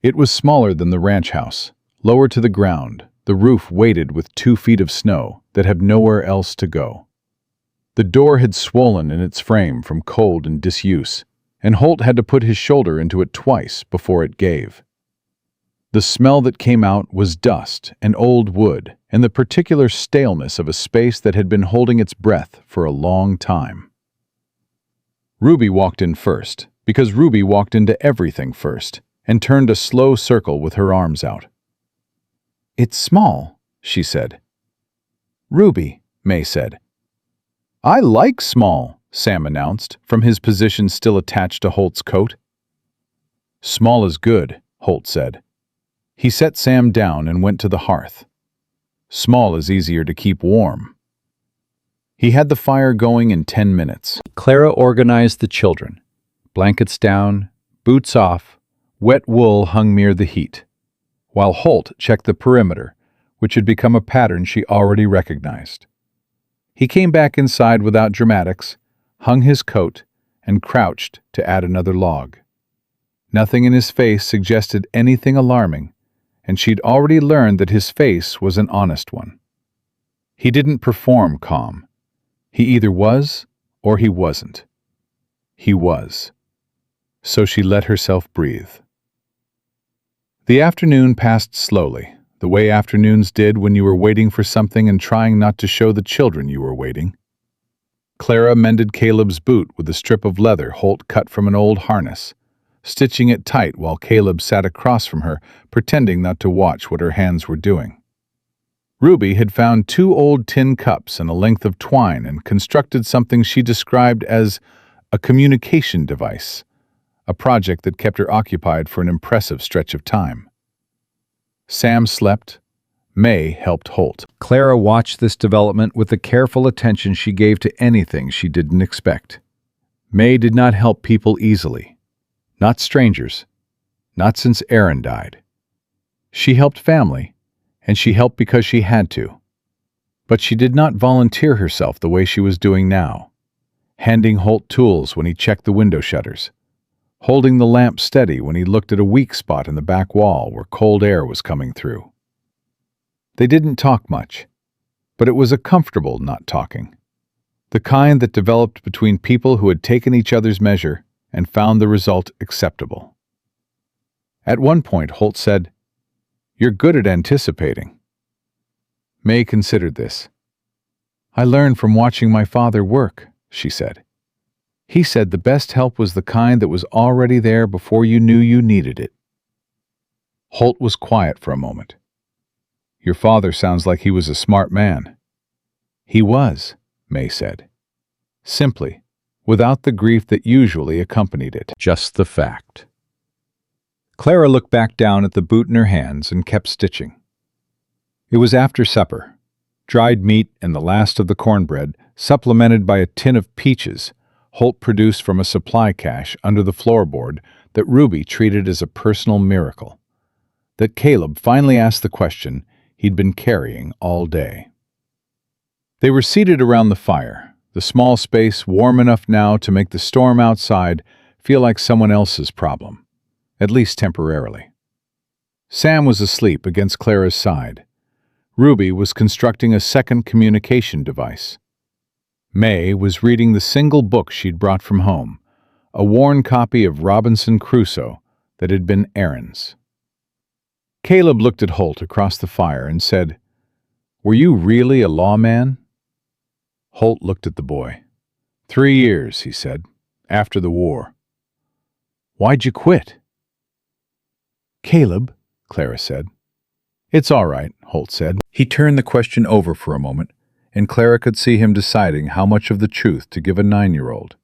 It was smaller than the ranch house, lower to the ground, the roof weighted with 2 feet of snow that had nowhere else to go. The door had swollen in its frame from cold and disuse, and Holt had to put his shoulder into it twice before it gave. The smell that came out was dust and old wood and the particular staleness of a space that had been holding its breath for a long time. Ruby walked in first, because Ruby walked into everything first, and turned a slow circle with her arms out. "It's small," she said. "Ruby," May said. "I like small," Sam announced, from his position still attached to Holt's coat. "Small is good," Holt said. He set Sam down and went to the hearth. "Small is easier to keep warm." He had the fire going in 10 minutes. Clara organized the children. Blankets down, boots off, wet wool hung near the heat, while Holt checked the perimeter, which had become a pattern she already recognized. He came back inside without dramatics, hung his coat, and crouched to add another log. Nothing in his face suggested anything alarming, and she'd already learned that his face was an honest one. He didn't perform calm. He either was or he wasn't. He was. So she let herself breathe. The afternoon passed slowly, the way afternoons did when you were waiting for something and trying not to show the children you were waiting. Clara mended Caleb's boot with a strip of leather Holt cut from an old harness, stitching it tight while Caleb sat across from her, pretending not to watch what her hands were doing. Ruby had found 2 old tin cups and a length of twine and constructed something she described as a communication device, a project that kept her occupied for an impressive stretch of time. Sam slept. May helped Holt. Clara watched this development with the careful attention she gave to anything she didn't expect. May did not help people easily. Not strangers. Not since Aaron died. She helped family, and she helped because she had to. But she did not volunteer herself the way she was doing now, handing Holt tools when he checked the window shutters, holding the lamp steady when he looked at a weak spot in the back wall where cold air was coming through. They didn't talk much, but it was a comfortable not talking, the kind that developed between people who had taken each other's measure and found the result acceptable. At one point, Holt said, "You're good at anticipating." May considered this. "I learned from watching my father work," she said. "He said the best help was the kind that was already there before you knew you needed it." Holt was quiet for a moment. "Your father sounds like he was a smart man." "He was," May said. Simply, without the grief that usually accompanied it. Just the fact. Clara looked back down at the boot in her hands and kept stitching. It was after supper. Dried meat and the last of the cornbread, supplemented by a tin of peaches, Holt produced from a supply cache under the floorboard that Ruby treated as a personal miracle, that Caleb finally asked the question he'd been carrying all day. They were seated around the fire, the small space warm enough now to make the storm outside feel like someone else's problem, at least temporarily. Sam was asleep against Clara's side. Ruby was constructing a second communication device. May was reading the single book she'd brought from home, a worn copy of Robinson Crusoe that had been Aaron's. Caleb looked at Holt across the fire and said, "Were you really a lawman?" Holt looked at the boy. 3 years, he said, after the war. "Why'd you quit?" "Caleb," Clara said. "It's all right," Holt said. He turned the question over for a moment, and Clara could see him deciding how much of the truth to give a 9-year-old.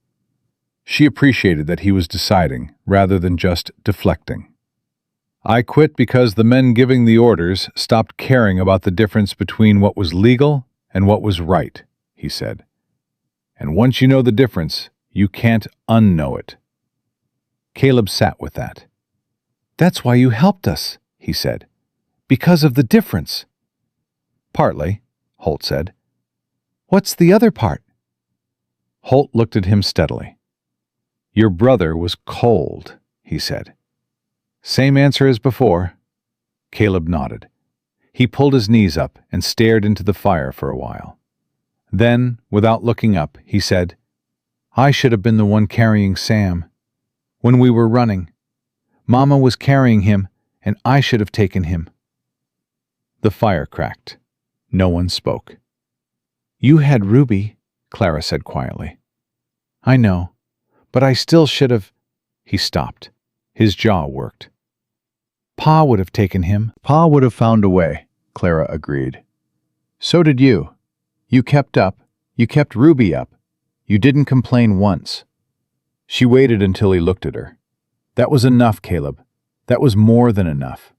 She appreciated that he was deciding rather than just deflecting. I quit because the men giving the orders stopped caring about the difference between what was legal and what was right, he said. And once you know the difference, you can't unknow it. Caleb sat with that. That's why you helped us, he said. Because of the difference. Partly, Holt said. What's the other part? Holt looked at him steadily. Your brother was cold, he said. Same answer as before. Caleb nodded. He pulled his knees up and stared into the fire for a while. Then, without looking up, he said, I should have been the one carrying Sam. When we were running, Mama was carrying him, and I should have taken him. The fire cracked. No one spoke. You had Ruby, Clara said quietly. I know, but I still should have. He stopped. His jaw worked. Pa would have taken him. Pa would have found a way, Clara agreed. So did you. You kept up. You kept Ruby up. You didn't complain once. She waited until he looked at her. That was enough, Caleb. That was more than enough.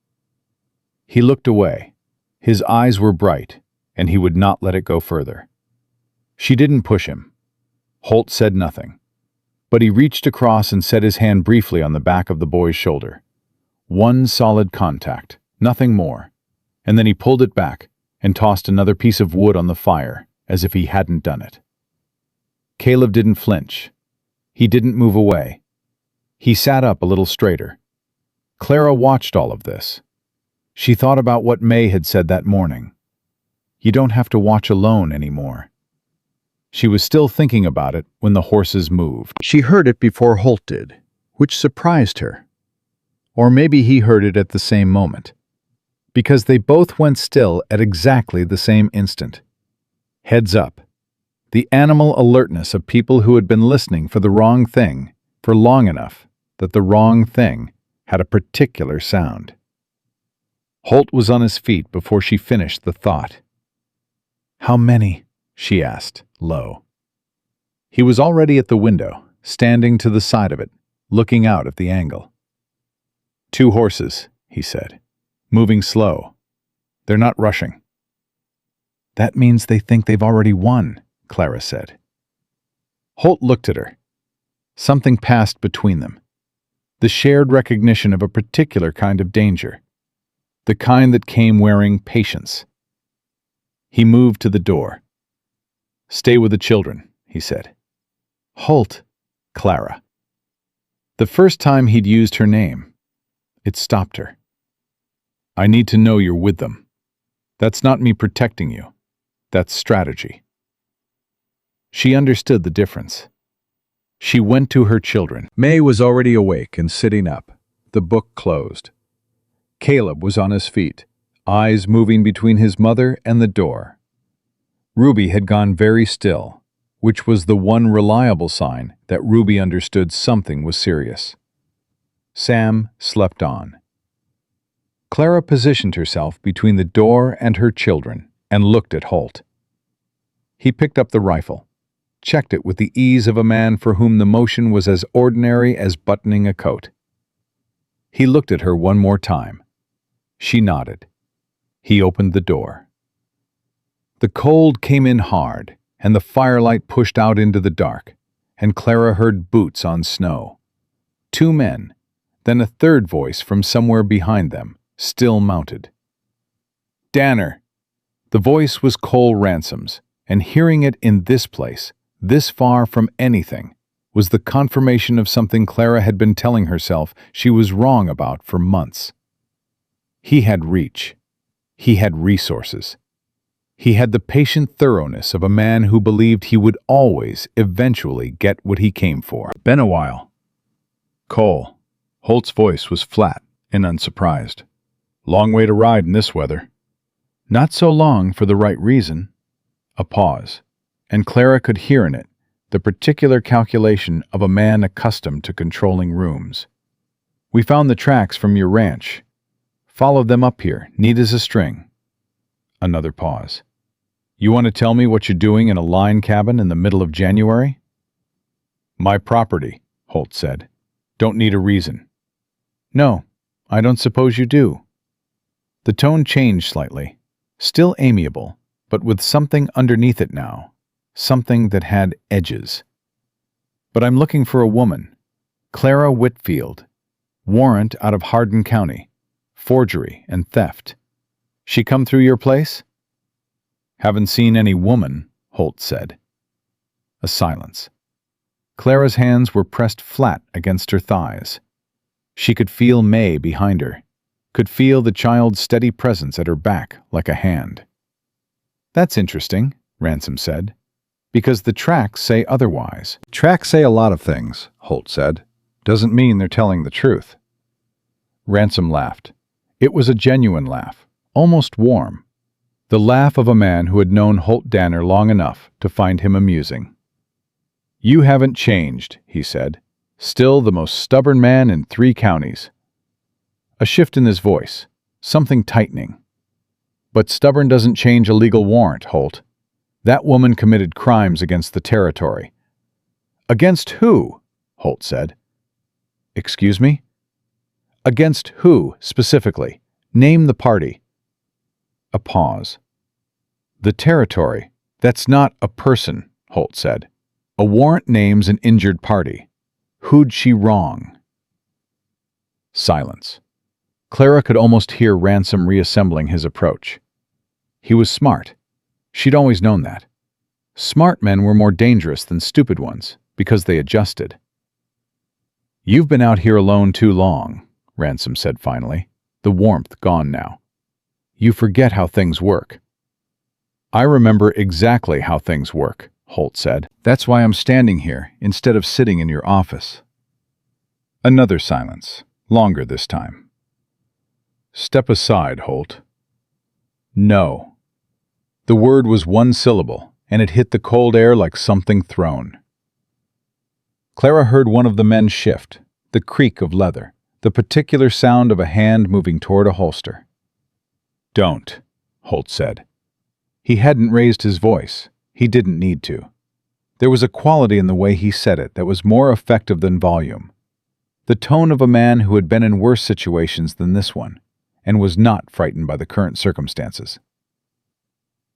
He looked away. His eyes were bright, and he would not let it go further. She didn't push him. Holt said nothing, but he reached across and set his hand briefly on the back of the boy's shoulder. One solid contact, nothing more, and then he pulled it back and tossed another piece of wood on the fire as if he hadn't done it. Caleb didn't flinch. He didn't move away. He sat up a little straighter. Clara watched all of this. She thought about what May had said that morning. You don't have to watch alone anymore. She was still thinking about it when the horses moved. She heard it before Holt did, which surprised her. Or maybe he heard it at the same moment, because they both went still at exactly the same instant. Heads up. The animal alertness of people who had been listening for the wrong thing for long enough that the wrong thing had a particular sound. Holt was on his feet before she finished the thought. How many? She asked, low. He was already at the window, standing to the side of it, looking out at the angle. 2 horses, he said, moving slow. They're not rushing. That means they think they've already won, Clara said. Holt looked at her. Something passed between them. The shared recognition of a particular kind of danger. The kind that came wearing patience. He moved to the door. Stay with the children, he said. Holt, Clara. The first time he'd used her name, it stopped her. I need to know you're with them. That's not me protecting you. That's strategy. She understood the difference. She went to her children. May was already awake and sitting up, the book closed. Caleb was on his feet, eyes moving between his mother and the door. Ruby had gone very still, which was the one reliable sign that Ruby understood something was serious. Sam slept on. Clara positioned herself between the door and her children and looked at Holt. He picked up the rifle, checked it with the ease of a man for whom the motion was as ordinary as buttoning a coat. He looked at her one more time. She nodded. He opened the door. The cold came in hard, and the firelight pushed out into the dark, and Clara heard boots on snow. 2 men, then a third voice from somewhere behind them, still mounted. Danner! The voice was Cole Ransom's, and hearing it in this place, this far from anything, was the confirmation of something Clara had been telling herself she was wrong about for months. He had reach. He had resources. He had the patient thoroughness of a man who believed he would always, eventually, get what he came for. Been a while. Cole. Holt's voice was flat and unsurprised. Long way to ride in this weather. Not so long for the right reason. A pause, and Clara could hear in it the particular calculation of a man accustomed to controlling rooms. We found the tracks from your ranch. Followed them up here, neat as a string. Another pause. You want to tell me what you're doing in a line cabin in the middle of January? My property, Holt said. Don't need a reason. No, I don't suppose you do. The tone changed slightly, still amiable, but with something underneath it now, something that had edges. But I'm looking for a woman, Clara Whitfield, warrant out of Hardin County, forgery and theft. She come through your place? Haven't seen any woman, Holt said. A silence. Clara's hands were pressed flat against her thighs. She could feel May behind her, could feel the child's steady presence at her back like a hand. That's interesting, Ransom said, because the tracks say otherwise. Tracks say a lot of things, Holt said. Doesn't mean they're telling the truth. Ransom laughed. It was a genuine laugh, almost warm. The laugh of a man who had known Holt Danner long enough to find him amusing. You haven't changed, he said. Still the most stubborn man in 3 counties. A shift in his voice, something tightening. But stubborn doesn't change a legal warrant, Holt. That woman committed crimes against the territory. Against who? Holt said. Excuse me? Against who, specifically? Name the party. A pause. The territory. That's not a person, Holt said. A warrant names an injured party. Who'd she wrong? Silence. Clara could almost hear Ransom reassembling his approach. He was smart. She'd always known that. Smart men were more dangerous than stupid ones, because they adjusted. You've been out here alone too long, Ransom said finally, the warmth gone now. You forget how things work. I remember exactly how things work, Holt said. That's why I'm standing here instead of sitting in your office. Another silence, longer this time. Step aside, Holt. No. The word was one syllable, and it hit the cold air like something thrown. Clara heard one of the men shift, the creak of leather, the particular sound of a hand moving toward a holster. Don't, Holt said. He hadn't raised his voice. He didn't need to. There was a quality in the way he said it that was more effective than volume. The tone of a man who had been in worse situations than this one, and was not frightened by the current circumstances.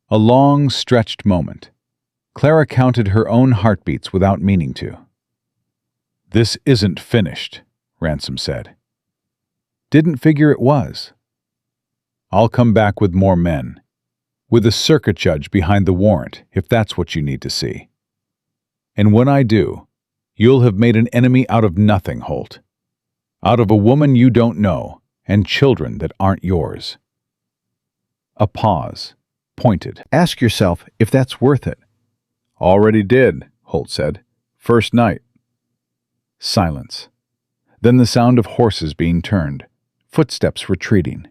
A long, stretched moment. Clara counted her own heartbeats without meaning to. This isn't finished, Ransom said. Didn't figure it was. I'll come back with more men. With a circuit judge behind the warrant, if that's what you need to see. And when I do, you'll have made an enemy out of nothing, Holt. Out of a woman you don't know, and children that aren't yours. A pause, pointed. Ask yourself if that's worth it. Already did, Holt said. First night. Silence. Then the sound of horses being turned, footsteps retreating.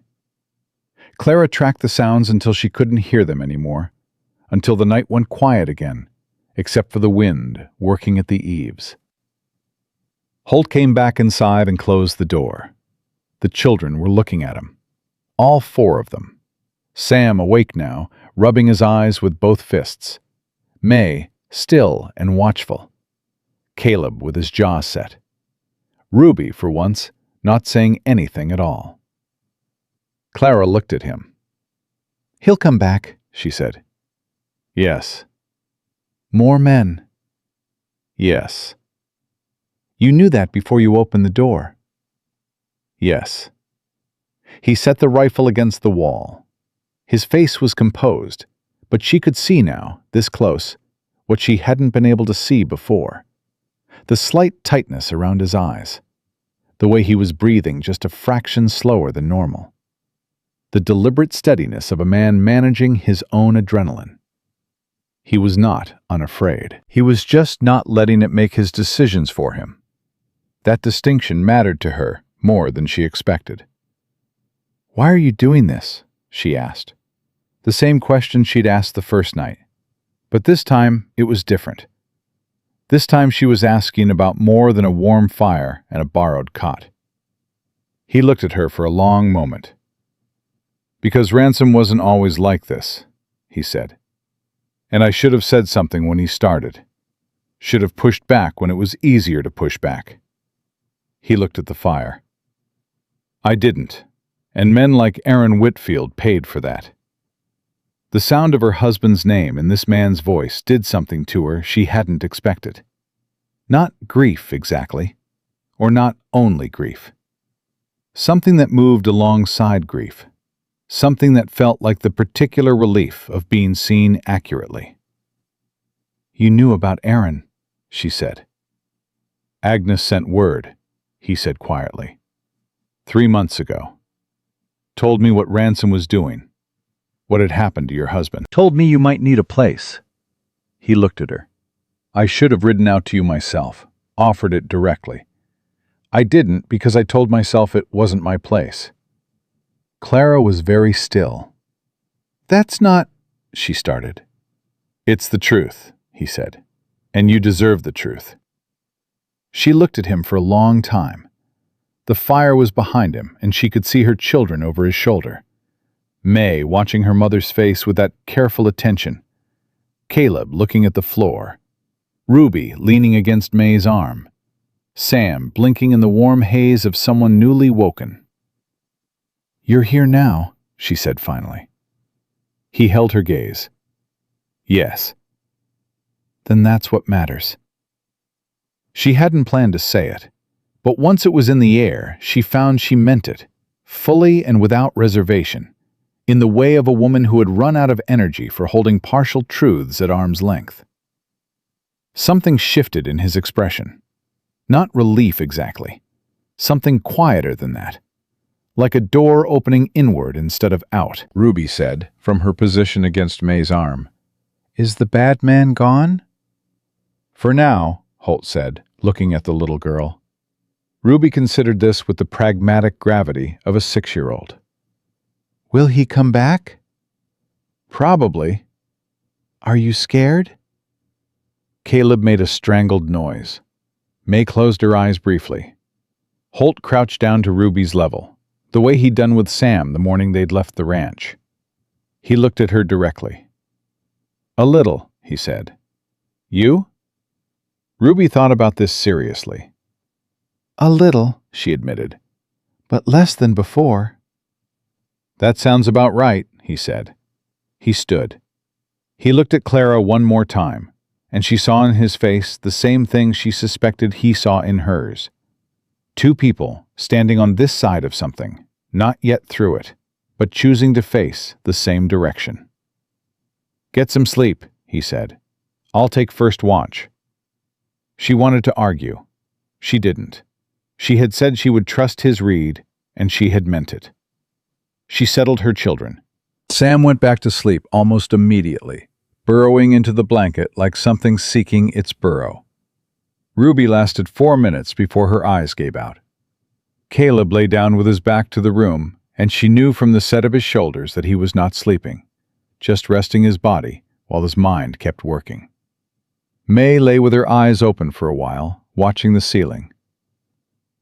Clara tracked the sounds until she couldn't hear them anymore, until the night went quiet again, except for the wind working at the eaves. Holt came back inside and closed the door. The children were looking at him. All 4 of them. Sam, awake now, rubbing his eyes with both fists. May, still and watchful. Caleb with his jaw set. Ruby, for once, not saying anything at all. Clara looked at him. He'll come back, she said. Yes. More men. Yes. You knew that before you opened the door. Yes. He set the rifle against the wall. His face was composed, but she could see now, this close, what she hadn't been able to see before. The slight tightness around his eyes. The way he was breathing just a fraction slower than normal. The deliberate steadiness of a man managing his own adrenaline. He was not unafraid. He was just not letting it make his decisions for him. That distinction mattered to her more than she expected. Why are you doing this? She asked. The same question she'd asked the first night. But this time it was different. This time she was asking about more than a warm fire and a borrowed cot. He looked at her for a long moment. Because Ransom wasn't always like this, he said. And I should have said something when he started. Should have pushed back when it was easier to push back. He looked at the fire. I didn't, and men like Clara Whitfield paid for that. The sound of her husband's name in this man's voice did something to her she hadn't expected. Not grief exactly, or not only grief. Something that moved alongside grief. Something that felt like the particular relief of being seen accurately. You knew about Aaron, she said. Agnes sent word, he said quietly. 3 months ago. Told me what Ransom was doing. What had happened to your husband. Told me you might need a place. He looked at her. I should have ridden out to you myself, offered it directly. I didn't because I told myself it wasn't my place. Clara was very still. That's not, she started. It's the truth, he said, and you deserve the truth. She looked at him for a long time. The fire was behind him, and she could see her children over his shoulder. May watching her mother's face with that careful attention. Caleb looking at the floor. Ruby leaning against May's arm. Sam blinking in the warm haze of someone newly woken. You're here now, she said finally. He held her gaze. Yes. Then that's what matters. She hadn't planned to say it, but once it was in the air, she found she meant it, fully and without reservation, in the way of a woman who had run out of energy for holding partial truths at arm's length. Something shifted in his expression. Not relief exactly. Something quieter than that. Like a door opening inward instead of out. Ruby said, from her position against May's arm. Is the bad man gone? For now, Holt said, looking at the little girl. Ruby considered this with the pragmatic gravity of a 6-year-old. Will he come back? Probably. Are you scared? Caleb made a strangled noise. May closed her eyes briefly. Holt crouched down to Ruby's level, the way he'd done with Sam the morning they'd left the ranch. He looked at her directly. A little, he said. You? Ruby thought about this seriously. A little, she admitted, but less than before. That sounds about right, he said. He stood. He looked at Clara one more time, and she saw in his face the same thing she suspected he saw in hers. Two people standing on this side of something, not yet through it, but choosing to face the same direction. Get some sleep, he said. I'll take first watch. She wanted to argue. She didn't. She had said she would trust his read, and she had meant it. She settled her children. Sam went back to sleep almost immediately, burrowing into the blanket like something seeking its burrow. Ruby lasted 4 minutes before her eyes gave out. Caleb lay down with his back to the room, and she knew from the set of his shoulders that he was not sleeping, just resting his body while his mind kept working. May lay with her eyes open for a while, watching the ceiling.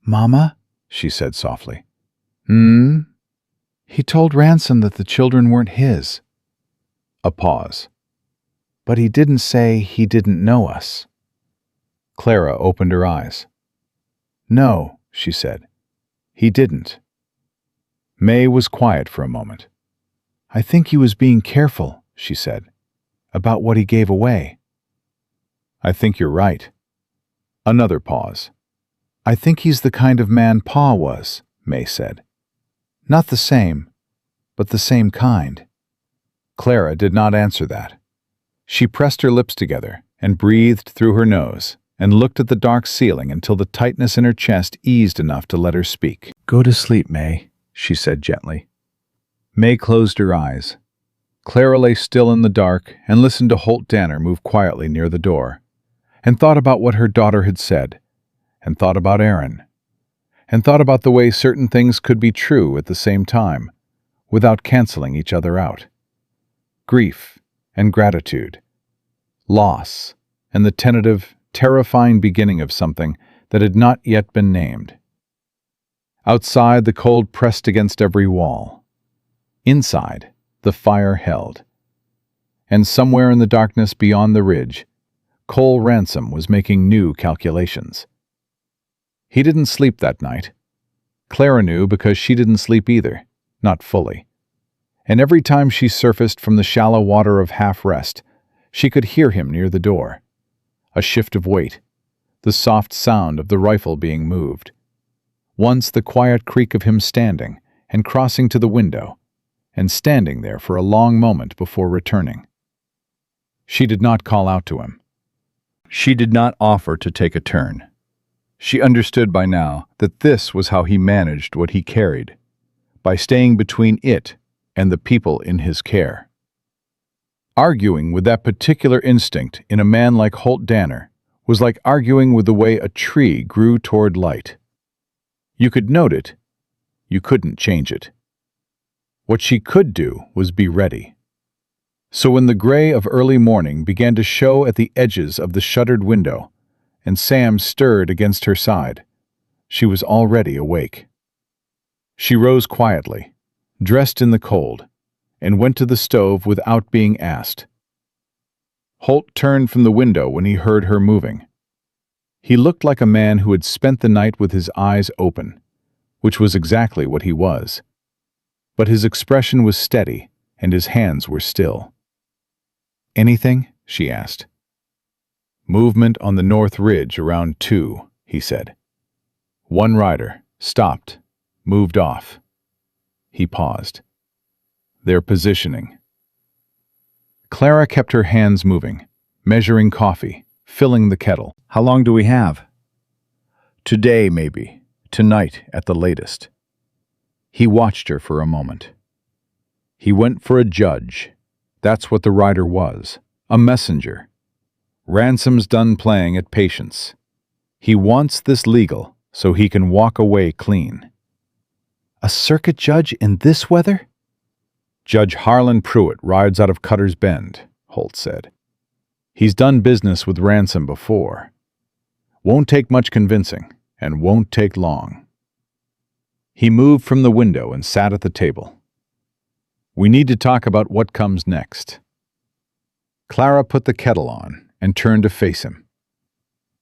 Mama, she said softly. He told Ransom that the children weren't his. A pause. But he didn't say he didn't know us. Clara opened her eyes. No, she said. He didn't. May was quiet for a moment. I think he was being careful, she said, about what he gave away. I think you're right. Another pause. I think he's the kind of man Pa was, May said. Not the same, but the same kind. Clara did not answer that. She pressed her lips together and breathed through her nose and looked at the dark ceiling until the tightness in her chest eased enough to let her speak. Go to sleep, May, she said gently. May closed her eyes. Clara lay still in the dark and listened to Holt Danner move quietly near the door, and thought about what her daughter had said, and thought about Aaron, and thought about the way certain things could be true at the same time, without canceling each other out. Grief and gratitude, loss, and the tentative, terrifying beginning of something that had not yet been named. Outside, the cold pressed against every wall. Inside, the fire held. And somewhere in the darkness beyond the ridge, Cole Ransom was making new calculations. He didn't sleep that night. Clara knew because she didn't sleep either, not fully. And every time she surfaced from the shallow water of half-rest, she could hear him near the door. A shift of weight, the soft sound of the rifle being moved. Once the quiet creak of him standing and crossing to the window, and standing there for a long moment before returning. She did not call out to him. She did not offer to take a turn. She understood by now that this was how he managed what he carried, by staying between it and the people in his care. Arguing with that particular instinct in a man like Holt Danner was like arguing with the way a tree grew toward light. You could note it, you couldn't change it. What she could do was be ready. So when the gray of early morning began to show at the edges of the shuttered window, and Sam stirred against her side, she was already awake. She rose quietly, dressed in the cold, and went to the stove without being asked. Holt turned from the window when he heard her moving. He looked like a man who had spent the night with his eyes open, which was exactly what he was. But his expression was steady, and his hands were still. "Anything?" she asked. "Movement on the north ridge around 2, he said. One rider, stopped, moved off." He paused. "They're positioning." Clara kept her hands moving, measuring coffee, filling the kettle. "How long do we have?" "Today, maybe. Tonight, at the latest." He watched her for a moment. "He went for a judge. That's what the rider was. A messenger. Ransom's done playing at patience. He wants this legal so he can walk away clean." "A circuit judge in this weather?" "Judge Harlan Pruitt rides out of Cutter's Bend," Holt said. "He's done business with Ransom before. Won't take much convincing, and won't take long." He moved from the window and sat at the table. "We need to talk about what comes next." Clara put the kettle on and turned to face him.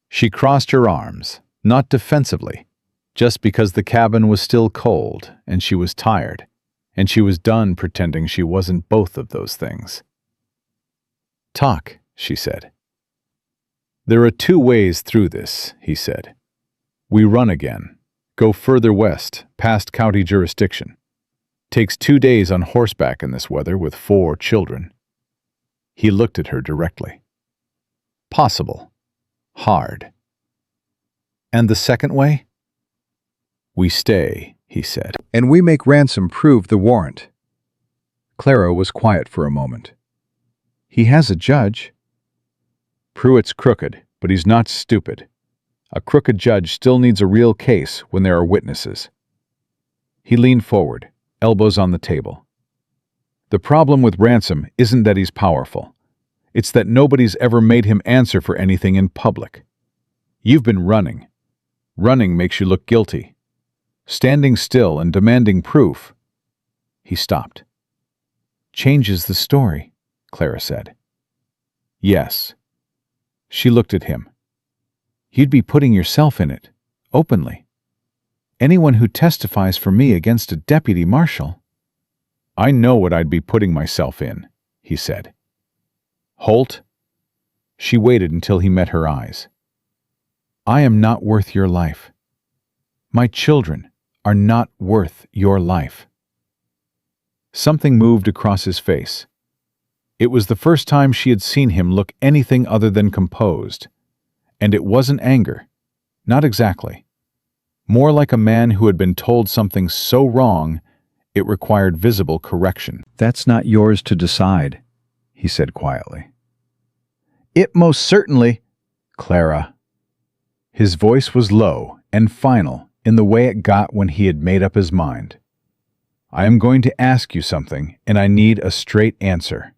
She crossed her arms, not defensively, just because the cabin was still cold and she was tired, and she was done pretending she wasn't both of those things. "Talk," she said. "There are 2 ways through this," he said. "We run again, go further west, past county jurisdiction. Takes 2 days on horseback in this weather with 4 children." He looked at her directly. "Possible. Hard." "And the second way?" "We stay," he said. "And we make Ransom prove the warrant." Clara was quiet for a moment. "He has a judge." "Pruitt's crooked, but he's not stupid. A crooked judge still needs a real case when there are witnesses." He leaned forward, elbows on the table. "The problem with Ransom isn't that he's powerful. It's that nobody's ever made him answer for anything in public. You've been running. Running makes you look guilty. Standing still and demanding proof." He stopped. "Changes the story," Clara said. "Yes." She looked at him. "You'd be putting yourself in it, openly. Anyone who testifies for me against a deputy marshal." "I know what I'd be putting myself in," he said. "Holt?" She waited until he met her eyes. "I am not worth your life. My children are not worth your life." Something moved across his face. It was the first time she had seen him look anything other than composed. And it wasn't anger. Not exactly. More like a man who had been told something so wrong it required visible correction. "That's not yours to decide," he said quietly. "It most certainly..." "Clara." His voice was low and final in the way it got when he had made up his mind. "I am going to ask you something, and I need a straight answer."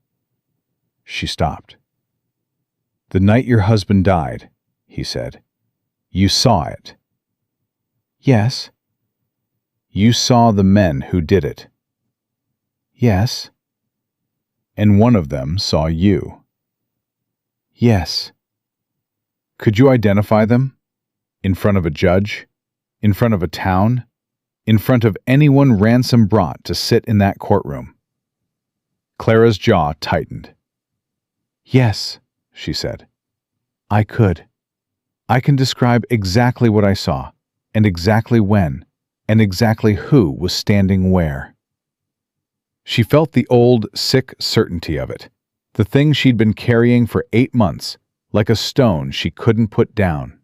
She stopped. "The night your husband died," he said, "you saw it." "Yes." "You saw the men who did it." "Yes." "And one of them saw you." "Yes." Could you identify them? In front of a judge? In front of a town? In front of anyone Ransom brought to sit in that courtroom? Clara's jaw tightened. Yes, she said. I could. I can describe exactly what I saw, and exactly when, and exactly who was standing where. She felt the old, sick certainty of it, the thing she'd been carrying for 8 months, like a stone she couldn't put down.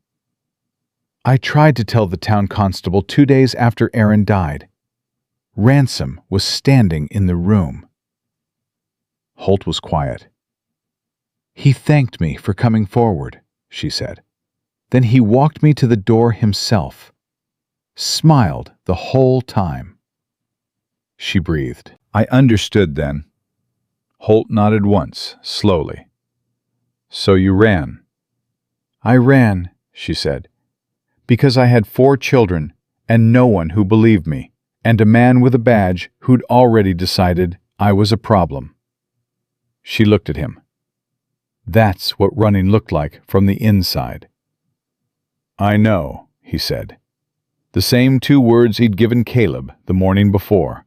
I tried to tell the town constable 2 days after Aaron died. Ransom was standing in the room. Holt was quiet. He thanked me for coming forward, she said. Then he walked me to the door himself. Smiled the whole time. She breathed. I understood then. Holt nodded once, slowly. So you ran? I ran, she said, because I had 4 children and no one who believed me, and a man with a badge who'd already decided I was a problem. She looked at him. That's what running looked like from the inside. I know, he said. The same 2 words he'd given Caleb the morning before,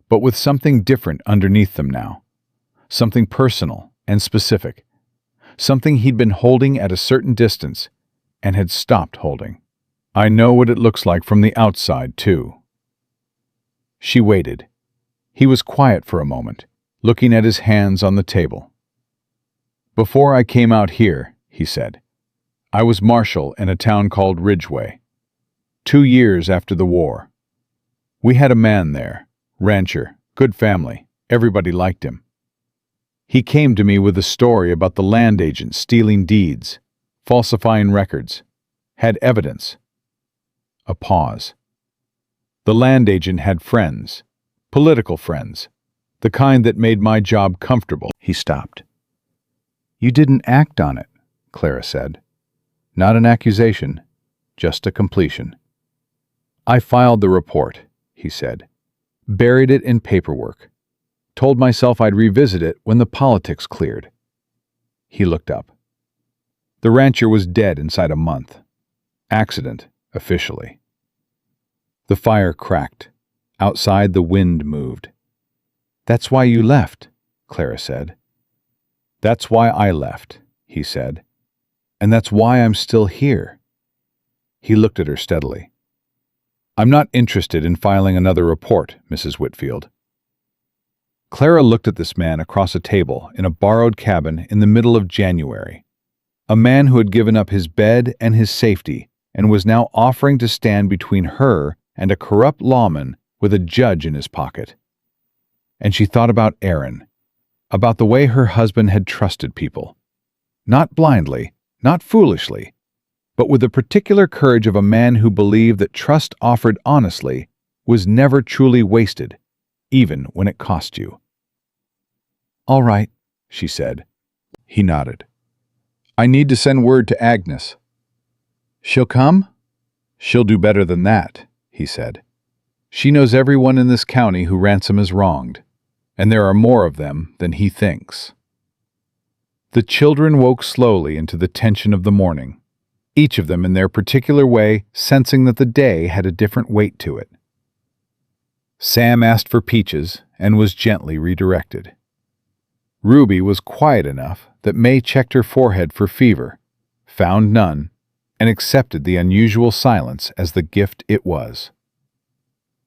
but with something different underneath them now. Something personal and specific. Something he'd been holding at a certain distance and had stopped holding. I know what it looks like from the outside, too. She waited. He was quiet for a moment, looking at his hands on the table. Before I came out here, he said, I was marshal in a town called Ridgeway. 2 years after the war. We had a man there, rancher, good family, everybody liked him. He came to me with a story about the land agent stealing deeds, falsifying records, had evidence. A pause. The land agent had friends, political friends, the kind that made my job comfortable. He stopped. You didn't act on it, Clara said. Not an accusation, just a completion. I filed the report, he said. Buried it in paperwork. Told myself I'd revisit it when the politics cleared. He looked up. The rancher was dead inside a month. Accident, officially. The fire cracked. Outside the wind moved. That's why you left, Clara said. That's why I left, he said. And that's why I'm still here. He looked at her steadily. I'm not interested in filing another report, Mrs. Whitfield. Clara looked at this man across a table in a borrowed cabin in the middle of January. A man who had given up his bed and his safety and was now offering to stand between her and a corrupt lawman with a judge in his pocket. And she thought about Aaron, about the way her husband had trusted people. Not blindly, not foolishly, but with the particular courage of a man who believed that trust offered honestly was never truly wasted, even when it cost you. All right, she said. He nodded. I need to send word to Agnes. She'll come? She'll do better than that, he said. She knows everyone in this county who Ransom has wronged, and there are more of them than he thinks. The children woke slowly into the tension of the morning, each of them in their particular way sensing that the day had a different weight to it. Sam asked for peaches and was gently redirected. Ruby was quiet enough that May checked her forehead for fever, found none, and accepted the unusual silence as the gift it was.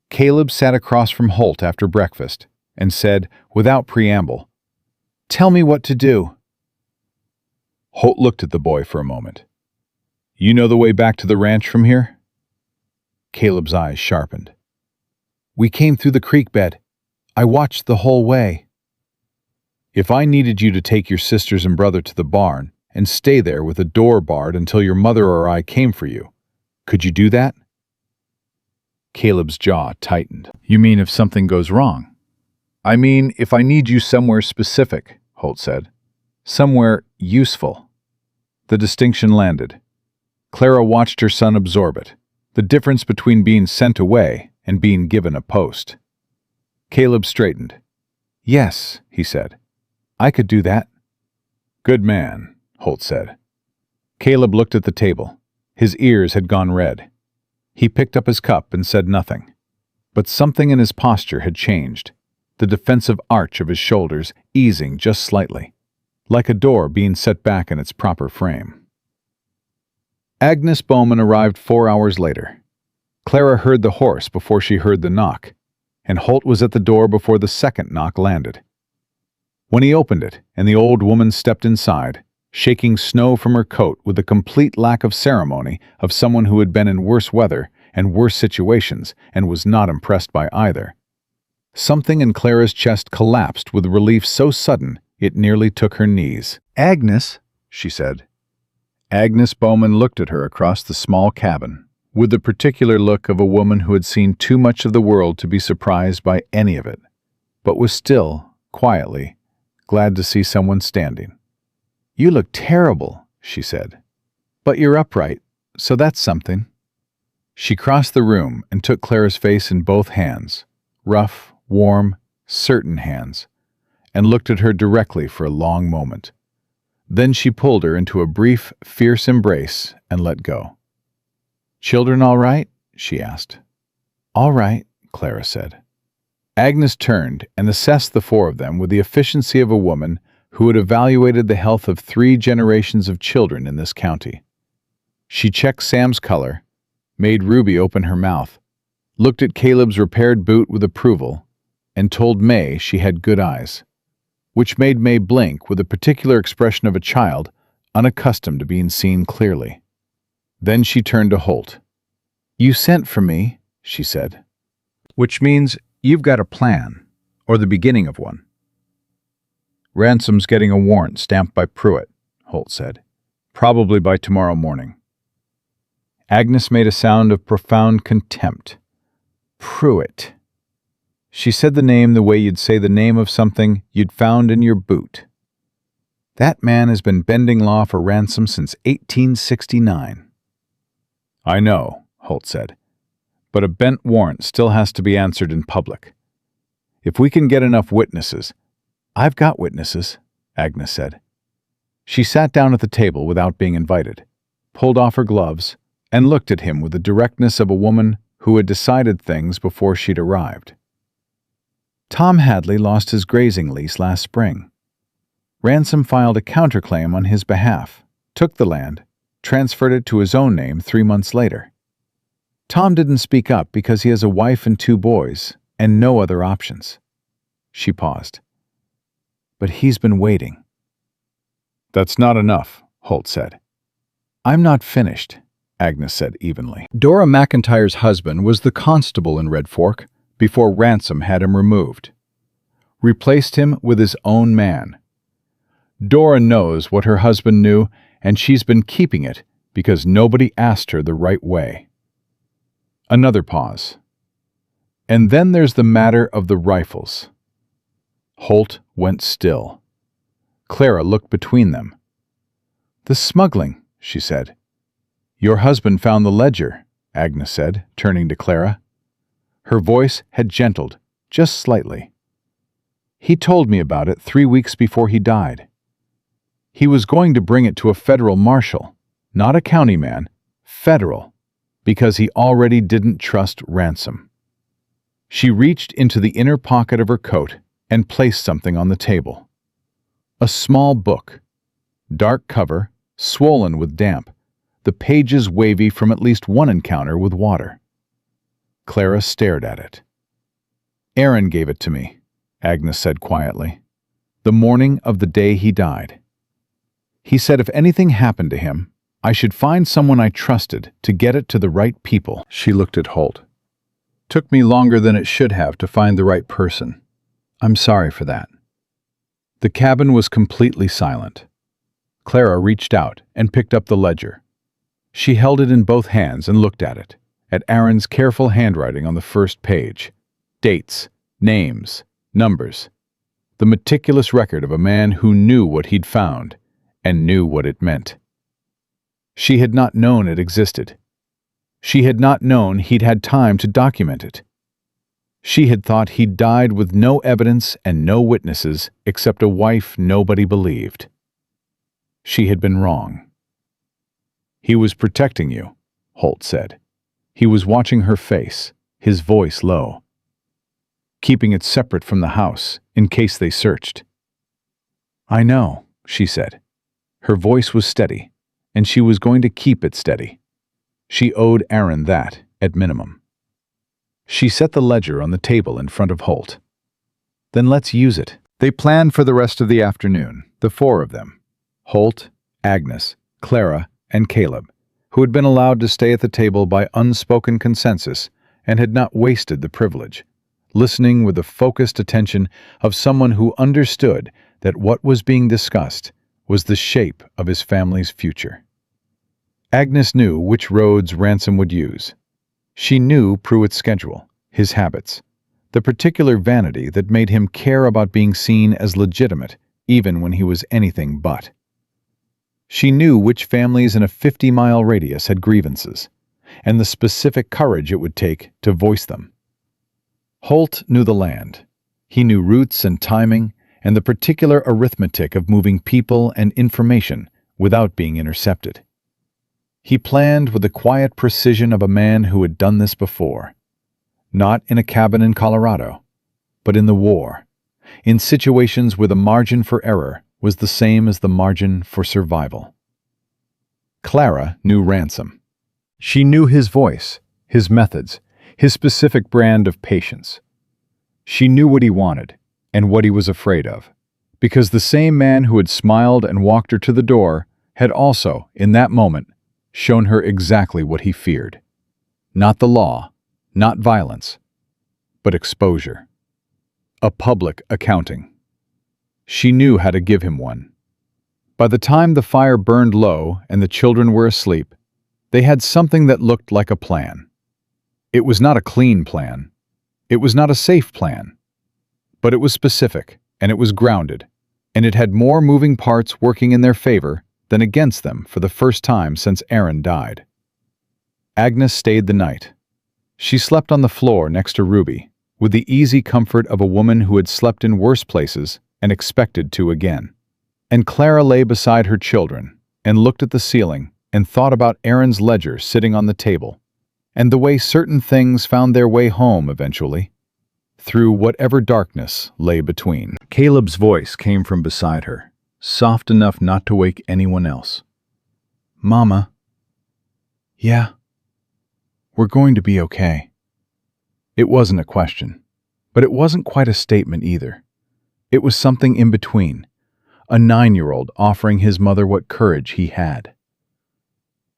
Caleb sat across from Holt after breakfast and said, without preamble, "Tell me what to do." Holt looked at the boy for a moment. You know the way back to the ranch from here? Caleb's eyes sharpened. We came through the creek bed. I watched the whole way. If I needed you to take your sisters and brother to the barn and stay there with the door barred until your mother or I came for you, could you do that? Caleb's jaw tightened. You mean if something goes wrong? I mean if I need you somewhere specific, Holt said. Somewhere useful. The distinction landed. Clara watched her son absorb it, the difference between being sent away and being given a post. Caleb straightened. Yes, he said. I could do that. Good man, Holt said. Caleb looked at the table. His ears had gone red. He picked up his cup and said nothing. But something in his posture had changed, the defensive arch of his shoulders easing just slightly, like a door being set back in its proper frame. Agnes Bowman arrived 4 hours later. Clara heard the horse before she heard the knock, and Holt was at the door before the second knock landed. When he opened it and the old woman stepped inside, shaking snow from her coat with the complete lack of ceremony of someone who had been in worse weather and worse situations and was not impressed by either. Something in Clara's chest collapsed with relief so sudden it nearly took her knees. "Agnes," she said. Agnes Bowman looked at her across the small cabin, with the particular look of a woman who had seen too much of the world to be surprised by any of it, but was still, quietly, glad to see someone standing. "You look terrible," she said. "But you're upright, so that's something." She crossed the room and took Clara's face in both hands, rough, warm, certain hands, and looked at her directly for a long moment. Then she pulled her into a brief, fierce embrace and let go. "Children all right?" she asked. "All right," Clara said. Agnes turned and assessed the four of them with the efficiency of a woman who had evaluated the health of 3 generations of children in this county. She checked Sam's color, made Ruby open her mouth, looked at Caleb's repaired boot with approval, and told May she had good eyes, which made May blink with a particular expression of a child unaccustomed to being seen clearly. Then she turned to Holt. "You sent for me," she said. "Which means you've got a plan, or the beginning of one." "Ransom's getting a warrant stamped by Pruitt," Holt said. "Probably by tomorrow morning." Agnes made a sound of profound contempt. "Pruitt." She said the name the way you'd say the name of something you'd found in your boot. "That man has been bending law for Ransom since 1869. "I know," Holt said, "but a bent warrant still has to be answered in public. If we can get enough witnesses—" "I've got witnesses," Agnes said. She sat down at the table without being invited, pulled off her gloves, and looked at him with the directness of a woman who had decided things before she'd arrived. "Tom Hadley lost his grazing lease last spring. Ransom filed a counterclaim on his behalf, took the land, transferred it to his own name 3 months later. Tom didn't speak up because he has a wife and 2 boys and no other options." She paused. "But he's been waiting." "That's not enough," Holt said. "I'm not finished," Agnes said evenly. Dora McIntyre's husband was the constable in Red Fork before Ransom had him removed. Replaced him with his own man. Dora knows what her husband knew, and she's been keeping it because nobody asked her the right way. Another pause. "And then there's the matter of the rifles." Holt went still. Clara looked between them. "The smuggling," she said. "Your husband found the ledger," Agnes said, turning to Clara. Her voice had gentled, just slightly. "He told me about it 3 weeks before he died. He was going to bring it to a federal marshal, not a county man, federal, because he already didn't trust Ransom." She reached into the inner pocket of her coat and placed something on the table. A small book. Dark cover, swollen with damp, the pages wavy from at least one encounter with water. Clara stared at it. "Aaron gave it to me," Agnes said quietly, "the morning of the day he died. He said if anything happened to him, I should find someone I trusted to get it to the right people." She looked at Holt. "Took me longer than it should have to find the right person. I'm sorry for that." The cabin was completely silent. Clara reached out and picked up the ledger. She held it in both hands and looked at Aaron's careful handwriting on the first page. Dates, names, numbers. The meticulous record of a man who knew what he'd found and knew what it meant. She had not known it existed. She had not known he'd had time to document it. She had thought he'd died with no evidence and no witnesses except a wife nobody believed. She had been wrong. "He was protecting you," Holt said. He was watching her face, his voice low, keeping it separate from the house in case they searched. "I know," she said. Her voice was steady, and she was going to keep it steady. She owed Aaron that, at minimum. She set the ledger on the table in front of Holt. "Then let's use it." They planned for the rest of the afternoon, the four of them: Holt, Agnes, Clara, and Caleb, who had been allowed to stay at the table by unspoken consensus and had not wasted the privilege, listening with the focused attention of someone who understood that what was being discussed was the shape of his family's future. Agnes knew which roads Ransom would use. She knew Pruitt's schedule, his habits, the particular vanity that made him care about being seen as legitimate even when he was anything but. She knew which families in a 50-mile radius had grievances, and the specific courage it would take to voice them. Holt knew the land. He knew routes and timing, and the particular arithmetic of moving people and information without being intercepted. He planned with the quiet precision of a man who had done this before, not in a cabin in Colorado, but in the war, in situations where the margin for error was the same as the margin for survival. Clara knew Ransom. She knew his voice, his methods, his specific brand of patience. She knew what he wanted and what he was afraid of, because the same man who had smiled and walked her to the door had also, in that moment, shown her exactly what he feared. Not the law, not violence, but exposure. A public accounting. She knew how to give him one. By the time the fire burned low and the children were asleep, they had something that looked like a plan. It was not a clean plan. It was not a safe plan. But it was specific, and it was grounded, and it had more moving parts working in their favor than against them for the first time since Aaron died. Agnes stayed the night. She slept on the floor next to Ruby, with the easy comfort of a woman who had slept in worse places and expected to again. And Clara lay beside her children and looked at the ceiling and thought about Aaron's ledger sitting on the table, and the way certain things found their way home eventually, through whatever darkness lay between. Caleb's voice came from beside her, soft enough not to wake anyone else. "Mama." "Yeah. We're going to be okay." It wasn't a question, but it wasn't quite a statement either. It was something in between, a 9-year-old offering his mother what courage he had.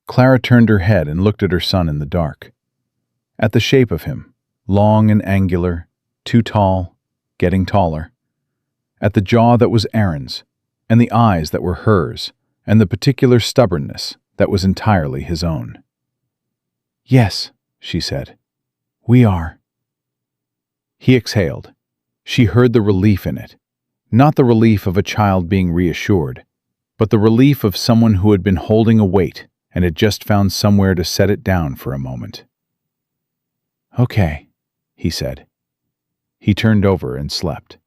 Clara turned her head and looked at her son in the dark. At the shape of him, long and angular, too tall, getting taller. At the jaw that was Aaron's, and the eyes that were hers, and the particular stubbornness that was entirely his own. "Yes," she said. "We are." He exhaled. She heard the relief in it. Not the relief of a child being reassured, but the relief of someone who had been holding a weight and had just found somewhere to set it down for a moment. "Okay," he said. He turned over and slept.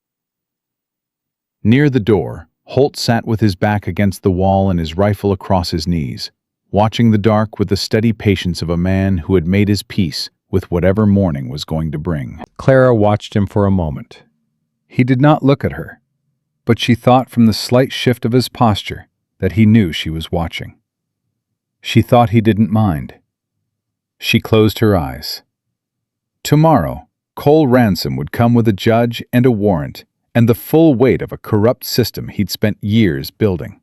Near the door, Holt sat with his back against the wall and his rifle across his knees, watching the dark with the steady patience of a man who had made his peace with whatever morning was going to bring. Clara watched him for a moment. He did not look at her, but she thought from the slight shift of his posture that he knew she was watching. She thought he didn't mind. She closed her eyes. Tomorrow, Cole Ransom would come with a judge and a warrant and the full weight of a corrupt system he'd spent years building.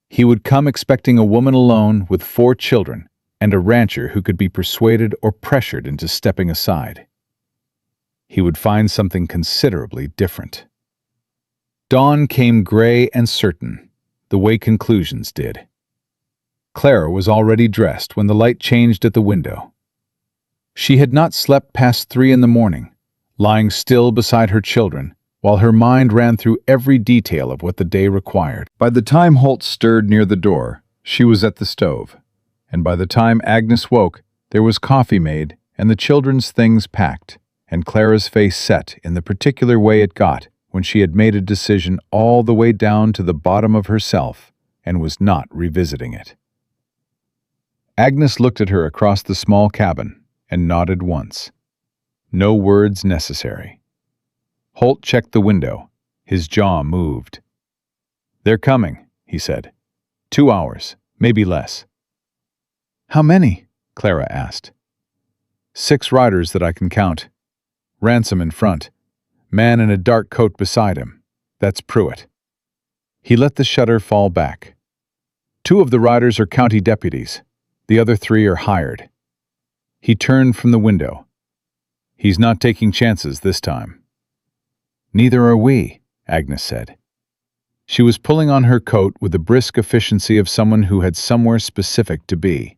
He would come expecting a woman alone with 4 children and a rancher who could be persuaded or pressured into stepping aside. He would find something considerably different. Dawn came gray and certain, the way conclusions did. Clara was already dressed when the light changed at the window. She had not slept past 3 in the morning, lying still beside her children, while her mind ran through every detail of what the day required. By the time Holt stirred near the door, she was at the stove, and by the time Agnes woke, there was coffee made and the children's things packed, and Clara's face set in the particular way it got when she had made a decision all the way down to the bottom of herself and was not revisiting it. Agnes looked at her across the small cabin and nodded once. No words necessary. Holt checked the window. His jaw moved. "They're coming," he said. 2 hours, maybe less. "How many?" Clara asked. 6 riders that I can count. Ransom in front. Man in a dark coat beside him. That's Pruitt." He let the shutter fall back. 2 of the riders are county deputies. The other 3 are hired. He turned from the window. He's not taking chances this time. "Neither are we," Agnes said. She was pulling on her coat with the brisk efficiency of someone who had somewhere specific to be.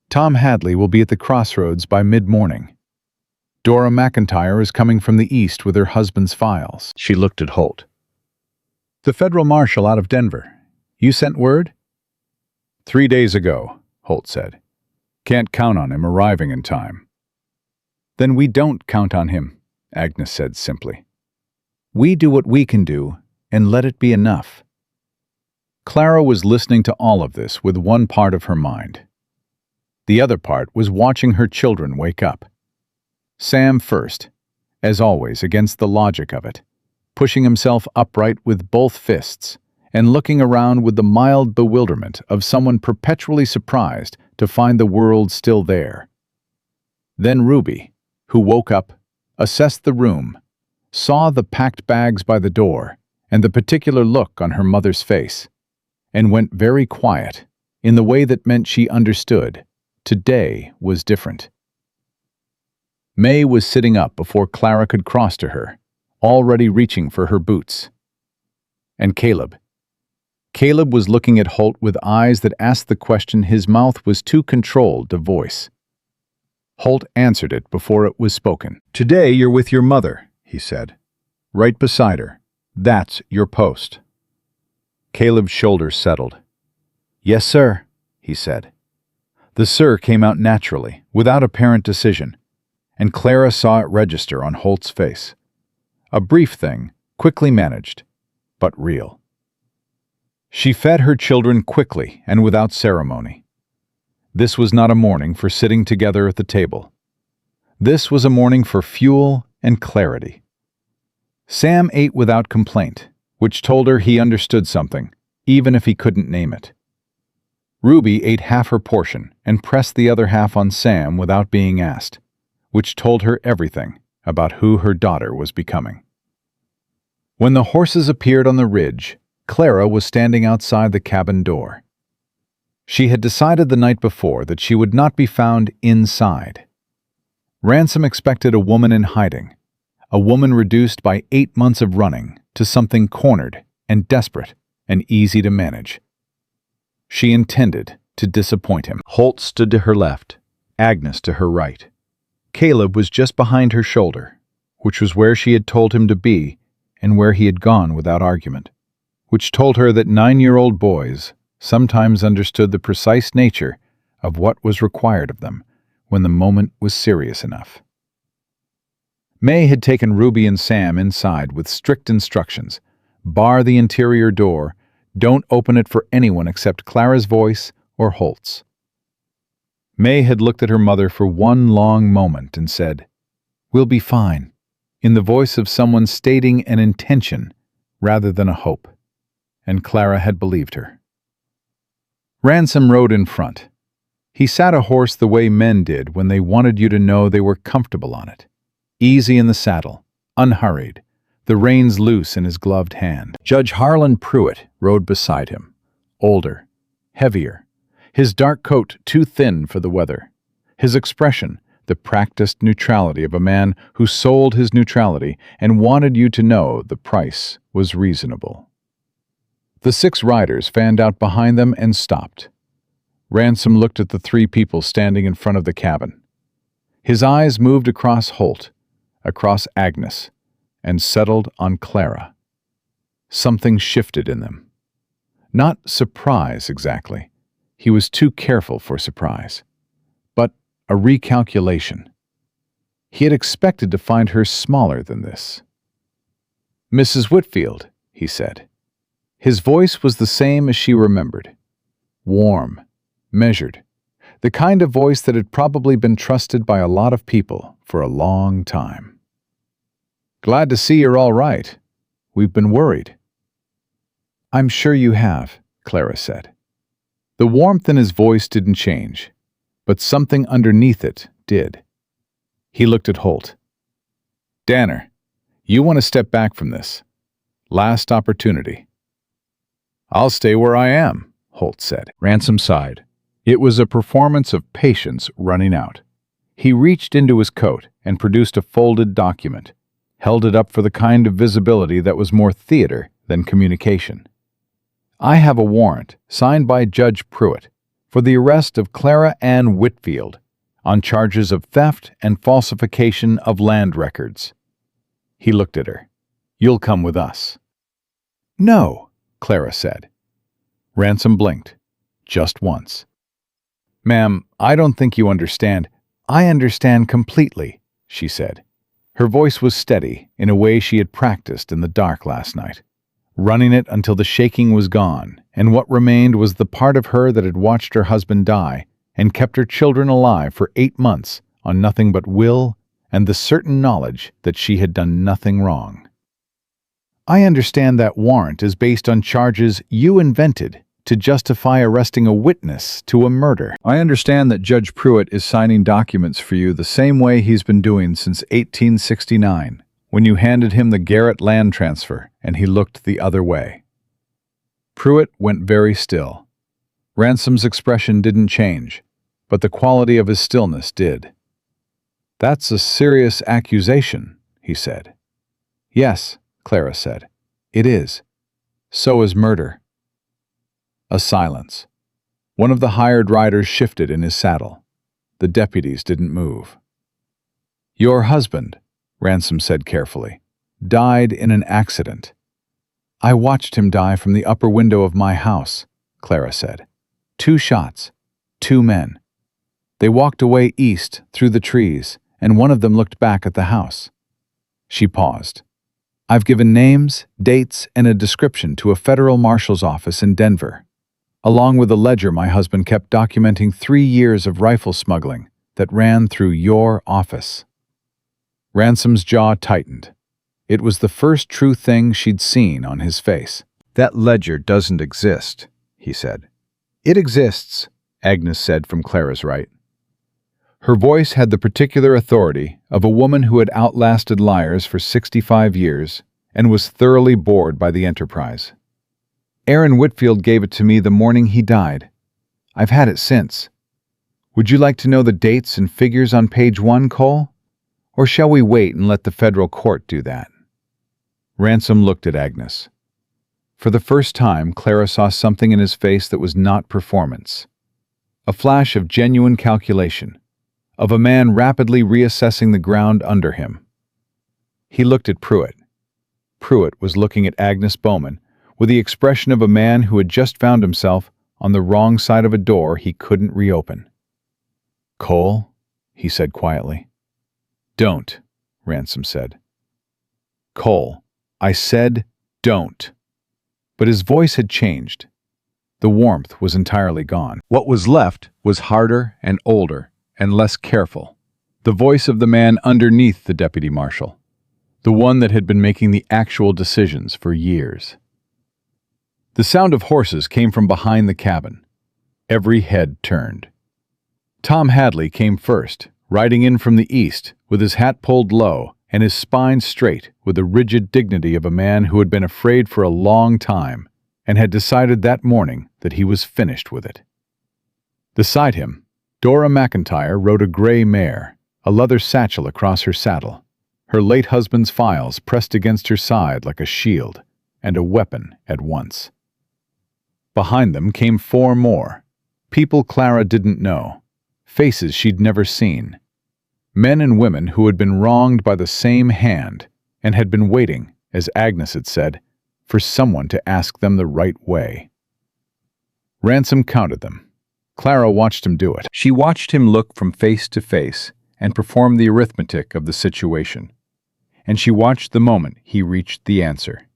"Tom Hadley will be at the crossroads by mid-morning. Dora McIntyre is coming from the east with her husband's files." She looked at Holt. "The federal marshal out of Denver. You sent word?" 3 days ago, Holt said. "Can't count on him arriving in time." "Then we don't count on him," Agnes said simply. "We do what we can do, and let it be enough." Clara was listening to all of this with one part of her mind. The other part was watching her children wake up. Sam first, as always against the logic of it, pushing himself upright with both fists and looking around with the mild bewilderment of someone perpetually surprised to find the world still there. Then Ruby, who woke up, assessed the room, saw the packed bags by the door and the particular look on her mother's face, and went very quiet in the way that meant she understood today was different. May was sitting up before Clara could cross to her, already reaching for her boots. And Caleb. Caleb was looking at Holt with eyes that asked the question his mouth was too controlled to voice. Holt answered it before it was spoken. "Today you're with your mother," he said. "Right beside her. That's your post." Caleb's shoulders settled. "Yes, sir," he said. The "sir" came out naturally, without apparent decision, and Clara saw it register on Holt's face. A brief thing, quickly managed, but real. She fed her children quickly and without ceremony. This was not a morning for sitting together at the table. This was a morning for fuel and clarity. Sam ate without complaint, which told her he understood something, even if he couldn't name it. Ruby ate half her portion and pressed the other half on Sam without being asked, which told her everything about who her daughter was becoming. When the horses appeared on the ridge, Clara was standing outside the cabin door. She had decided the night before that she would not be found inside. Ransom expected a woman in hiding, a woman reduced by 8 months of running to something cornered and desperate and easy to manage. She intended to disappoint him. Holt stood to her left, Agnes to her right. Caleb was just behind her shoulder, which was where she had told him to be and where he had gone without argument, which told her that 9-year-old boys sometimes understood the precise nature of what was required of them when the moment was serious enough. May had taken Ruby and Sam inside with strict instructions: bar the interior door, don't open it for anyone except Clara's voice or Holt's. May had looked at her mother for one long moment and said, "We'll be fine," in the voice of someone stating an intention rather than a hope, and Clara had believed her. Ransom rode in front. He sat a horse the way men did when they wanted you to know they were comfortable on it, easy in the saddle, unhurried, the reins loose in his gloved hand. Judge Harlan Pruitt rode beside him, older, heavier, his dark coat too thin for the weather, his expression the practiced neutrality of a man who sold his neutrality and wanted you to know the price was reasonable. The 6 riders fanned out behind them and stopped. Ransom looked at the 3 people standing in front of the cabin. His eyes moved across Holt, across Agnes, and settled on Clara. Something shifted in them. Not surprise exactly. He was too careful for surprise. But a recalculation. He had expected to find her smaller than this. "Mrs. Whitfield," he said. His voice was the same as she remembered. Warm, measured, The kind of voice that had probably been trusted by a lot of people for a long time. "Glad to see you're all right. We've been worried." "I'm sure you have," Clara said. The warmth in his voice didn't change, but something underneath it did. He looked at Holt. "Danner, you want to step back from this. Last opportunity." "I'll stay where I am," Holt said. Ransom sighed. It was a performance of patience running out. He reached into his coat and produced a folded document, held it up for the kind of visibility that was more theater than communication. "I have a warrant, signed by Judge Pruitt, for the arrest of Clara Whitfield on charges of theft and falsification of land records." He looked at her. "You'll come with us." "No," Clara said. Ransom blinked, just once. "Ma'am, I don't think you understand." "I understand completely," she said. Her voice was steady, in a way she had practiced in the dark last night, running it until the shaking was gone, and what remained was the part of her that had watched her husband die and kept her children alive for 8 months on nothing but will and the certain knowledge that she had done nothing wrong. "I understand that warrant is based on charges you invented to justify arresting a witness to a murder. I understand that Judge Pruitt is signing documents for you the same way he's been doing since 1869, when you handed him the Garrett land transfer and he looked the other way." Pruitt went very still. Ransom's expression didn't change, but the quality of his stillness did. "That's a serious accusation," he said. "Yes," Clara said. "It is. So is murder." A silence. One of the hired riders shifted in his saddle. The deputies didn't move. "Your husband," Ransom said carefully, "died in an accident." "I watched him die from the upper window of my house," Clara said. 2 shots. 2 men. They walked away east through the trees, and one of them looked back at the house." She paused. "I've given names, dates, and a description to a federal marshal's office in Denver, along with a ledger my husband kept documenting 3 years of rifle smuggling that ran through your office." Ransom's jaw tightened. It was the first true thing she'd seen on his face. "That ledger doesn't exist," he said. "It exists," Agnes said from Clara's right. Her voice had the particular authority of a woman who had outlasted liars for 65 years and was thoroughly bored by the enterprise. "Aaron Whitfield gave it to me the morning he died. I've had it since. Would you like to know the dates and figures on page 1, Cole? Or shall we wait and let the federal court do that?" Ransom looked at Agnes. For the first time, Clara saw something in his face that was not performance. A flash of genuine calculation, of a man rapidly reassessing the ground under him. He looked at Pruitt. Pruitt was looking at Agnes Bowman with the expression of a man who had just found himself on the wrong side of a door he couldn't reopen. "Cole," he said quietly. "Don't," Ransom said. "Cole, I said don't." But his voice had changed. The warmth was entirely gone. What was left was harder and older and less careful. The voice of the man underneath the deputy marshal. The one that had been making the actual decisions for years. The sound of horses came from behind the cabin. Every head turned. Tom Hadley came first, riding in from the east, with his hat pulled low and his spine straight with the rigid dignity of a man who had been afraid for a long time and had decided that morning that he was finished with it. Beside him, Dora McIntyre rode a gray mare, a leather satchel across her saddle, her late husband's files pressed against her side like a shield and a weapon at once. Behind them came 4 more, people Clara didn't know, faces she'd never seen, men and women who had been wronged by the same hand and had been waiting, as Agnes had said, for someone to ask them the right way. Ransom counted them. Clara watched him do it. She watched him look from face to face and perform the arithmetic of the situation. And she watched the moment he reached the answer.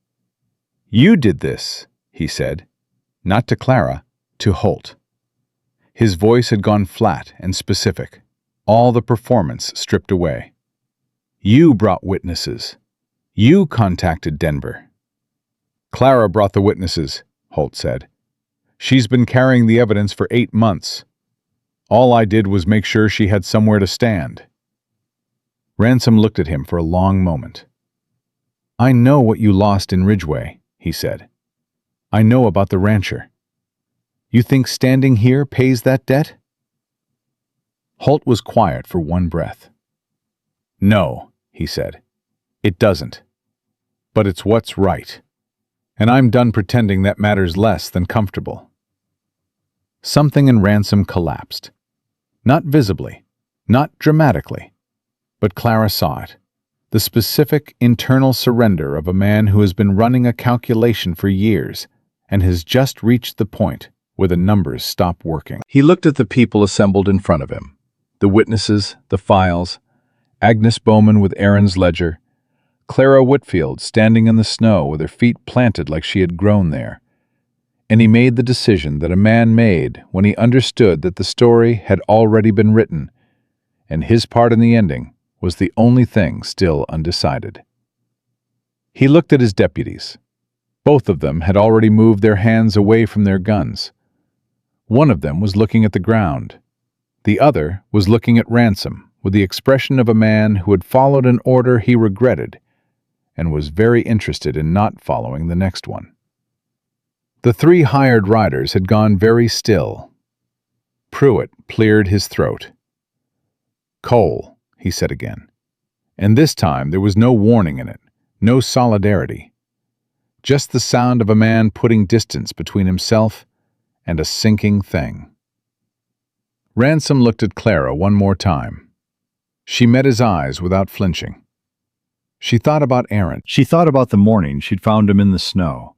"You did this," he said, not to Clara, to Holt. His voice had gone flat and specific, all the performance stripped away. "You brought witnesses. You contacted Denver." "Clara brought the witnesses," Holt said. "She's been carrying the evidence for 8 months. All I did was make sure she had somewhere to stand." Ransom looked at him for a long moment. "I know what you lost in Ridgeway," he said. "I know about the rancher. You think standing here pays that debt?" Holt was quiet for one breath. "No," he said. "It doesn't. But it's what's right. And I'm done pretending that matters less than comfortable." Something in Ransom collapsed. Not visibly, not dramatically, but Clara saw it. The specific internal surrender of a man who has been running a calculation for years and has just reached the point where the numbers stop working. He looked at the people assembled in front of him. The witnesses, the files, Agnes Bowman with Aaron's ledger, Clara Whitfield standing in the snow with her feet planted like she had grown there. And he made the decision that a man made when he understood that the story had already been written, and his part in the ending was the only thing still undecided. He looked at his deputies. Both of them had already moved their hands away from their guns. One of them was looking at the ground. The other was looking at Ransom with the expression of a man who had followed an order he regretted and was very interested in not following the next one. The 3 hired riders had gone very still. Pruitt cleared his throat. "Cole," he said again. And this time there was no warning in it, no solidarity. Just the sound of a man putting distance between himself and a sinking thing. Ransom looked at Clara one more time. She met his eyes without flinching. She thought about Aaron. She thought about the morning she'd found him in the snow.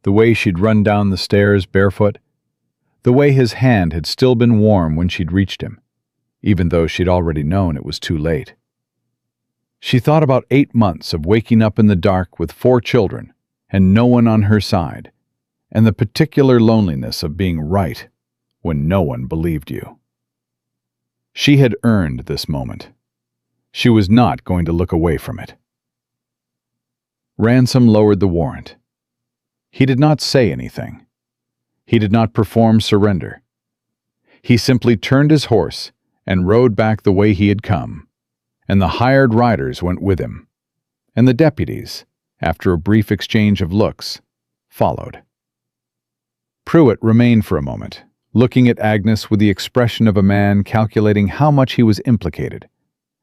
The way she'd run down the stairs barefoot. The way his hand had still been warm when she'd reached him, even though she'd already known it was too late. She thought about 8 months of waking up in the dark with 4 children and no one on her side, and the particular loneliness of being right when no one believed you. She had earned this moment. She was not going to look away from it. Ransom lowered the warrant. He did not say anything. He did not perform surrender. He simply turned his horse and rode back the way he had come, and the hired riders went with him, and the deputies, after a brief exchange of looks, followed. Pruitt remained for a moment, looking at Agnes with the expression of a man calculating how much he was implicated